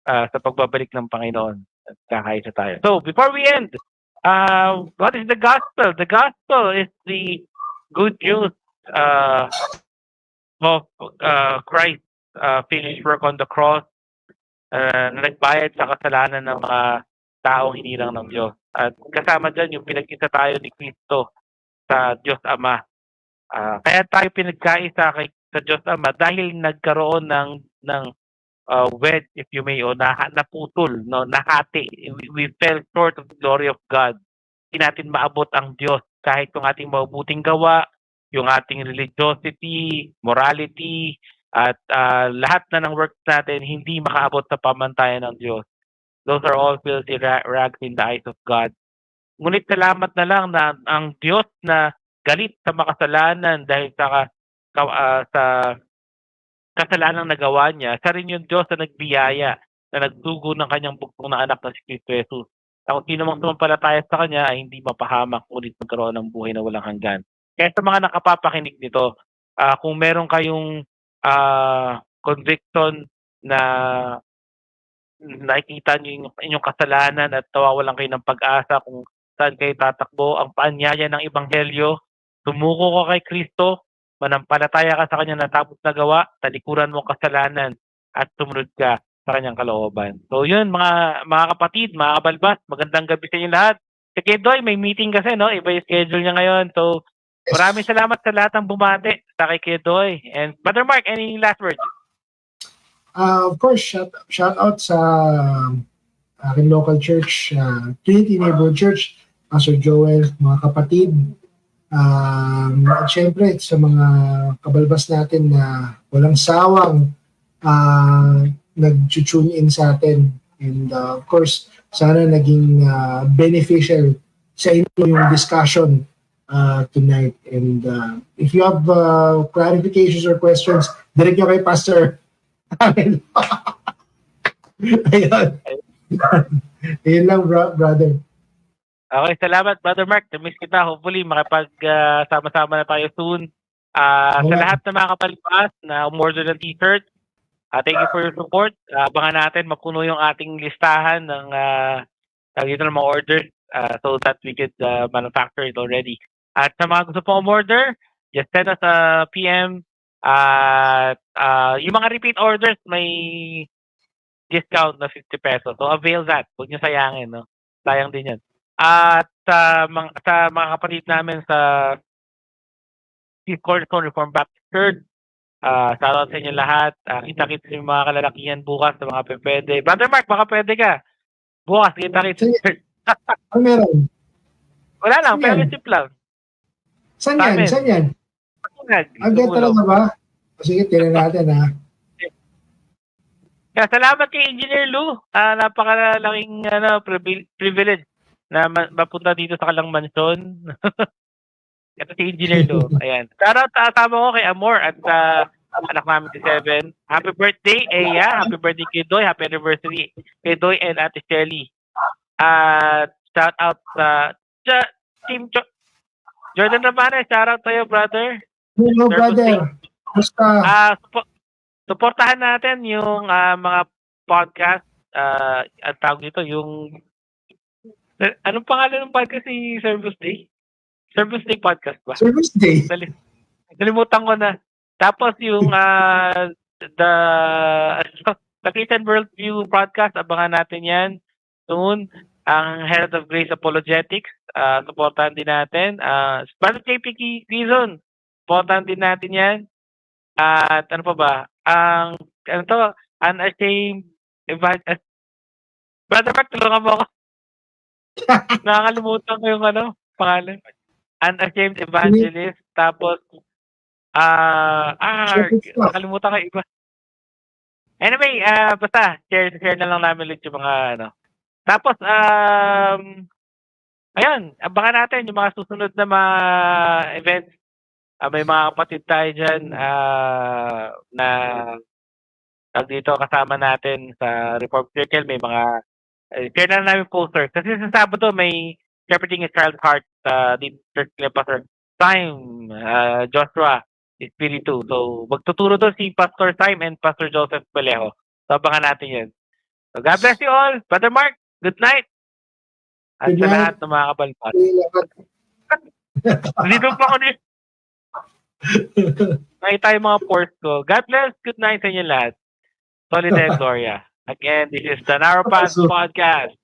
sa pagbabalik ng Panginoon, kakaisa tayo. So, before we end, what is the gospel? The gospel is the good news of Christ's finished work on the cross, na nagbayad sa kasalanan ng mga taong hinilang ng Diyos. At kasama dyan yung pinag-isa tayo ni Cristo sa Diyos Ama. Kaya tayo pinagkaisa sa Diyos Ama dahil nagkaroon ng wedge, if you may, o naputol, no, nahati. We fell short of the glory of God. Hindi natin maabot ang Diyos kahit yung ating mabuting gawa, yung ating religiosity, morality, at lahat na ng works natin hindi makaabot sa pamantayan ng Diyos. Those are all filthy rags in the eyes of God. Ngunit salamat na lang na ang Diyos na galit sa makasalanan dahil sa kasalanang nagawa niya, siya rin yung Diyos na nagbiyaya, na nagdugo ng kanyang bugtong na anak na si Cristo Jesus. Kung sino mang sumampalataya sa kanya ay hindi mapahamak, ngunit magkaroon ng buhay na walang hanggan. Kaya sa mga nakapapakinig nito, kung meron kayong conviction na nakikita niyo yung inyong kasalanan at tawawalan kayo ng pag-asa kung saan kayo tatakbo, ang paanyaya ng Ebanghelyo, sumuko ka kay Kristo, manampalataya ka sa kanyang natapos na gawa, talikuran mo kasalanan at sumunod ka sa kanyang kalooban. So yun mga kapatid, mga kabalbas, magandang gabi sa inyo lahat. Si Kedoy, may meeting kasi, no? Iba yung schedule niya ngayon. So maraming salamat sa lahat ng bumati sa kay Kedoy. And Brother Mark, any last words? Of course, shout out sa aking local church, Trinity Neighborhood Church, Pastor Joel, mga kapatid. At syempre sa mga kabalbas natin na walang sawang nag-tune in sa atin. And of course, sana naging beneficial sa inyo yung discussion tonight. And if you have clarifications or questions, direct nyo kay Pastor. Ayun. Ayun lang, brother. Okay, salamat, Brother Mark. Na-miss kita. Hopefully, makapag-sama-sama na tayo soon. Sa lahat ng mga kapalibas na umorder ng t-shirt, thank you for your support. Abangan natin mapuno yung ating listahan ng mga orders so that we could manufacture it already. At sa mga gusto pong umorder, just send us a PM. Yung mga repeat orders, may discount na 50 pesos. So, avail that. Huwag nyo sayangin, no? Sayang din yan. At sa mga kapatid namin sa Cornerstone Reformed Baptist Church, shoutout sa inyo lahat. Kita-kits yung mga kalalakihan bukas sa mga pwede. Brother Mark, baka pwede ka. Bukas, kita-kits. Ano meron? Wala lang, fellowship lang. Saan yan? Hanggang talaga ba? Sige, tinan natin ha. Kaya salamat kay Engineer Lou. Napakalaking privilege na mapunta dito sa kalang mansyon. Ito si Engineer Lou. Ayan. Shoutout kasama ko kay Amor at anak namin si Seven. Happy birthday, Eya. Happy birthday kay Doy. Happy anniversary kay Doy and Ate Shelly. Shout out sa Team Jordan Ramana. Shout out sa'yo, brother. Hello, brother. Basta. Suportahan natin yung mga podcast. Ang tawag dito, yung... Anong pangalan ng podcast si Service Day? Service Day podcast ba? Service Day. Nalimutan ko na. Tapos yung the Christian Worldview podcast, abangan natin yan soon. Ang Head of Grace Apologetics, supportahan din natin. Brother JP Quizon, supportahan din natin yan. At ano pa ba? Unashamed Evangelist. Brother Mark, tulungan mo ako. Nakakalimutan ko yung pangalan. Unashamed Evangelist. Tapos, nakalimutan ko iba. Anyway, basta, share na lang namin ulit yung mga Tapos, ayun, abangan natin yung mga susunod na mga events. May mga kapatid tayo dyan na dito kasama natin sa Reform Circle. May mga share na namin posters. Kasi sa Sabado may Shepherding a Child's Heart dito sa Church Pastor Time, Joshua Espiritu. So magtuturo doon si Pastor Time and Pastor Joseph Pelejo. So abangan natin yan. So God bless you all. Brother Mark, good night. At sa lahat ng mga kabalbat. Dito pa ako nakita yung mga posts ko. God bless. Good night sa inyo lahat. Solid and Gloria. Again, this is the Narrow Path Podcast.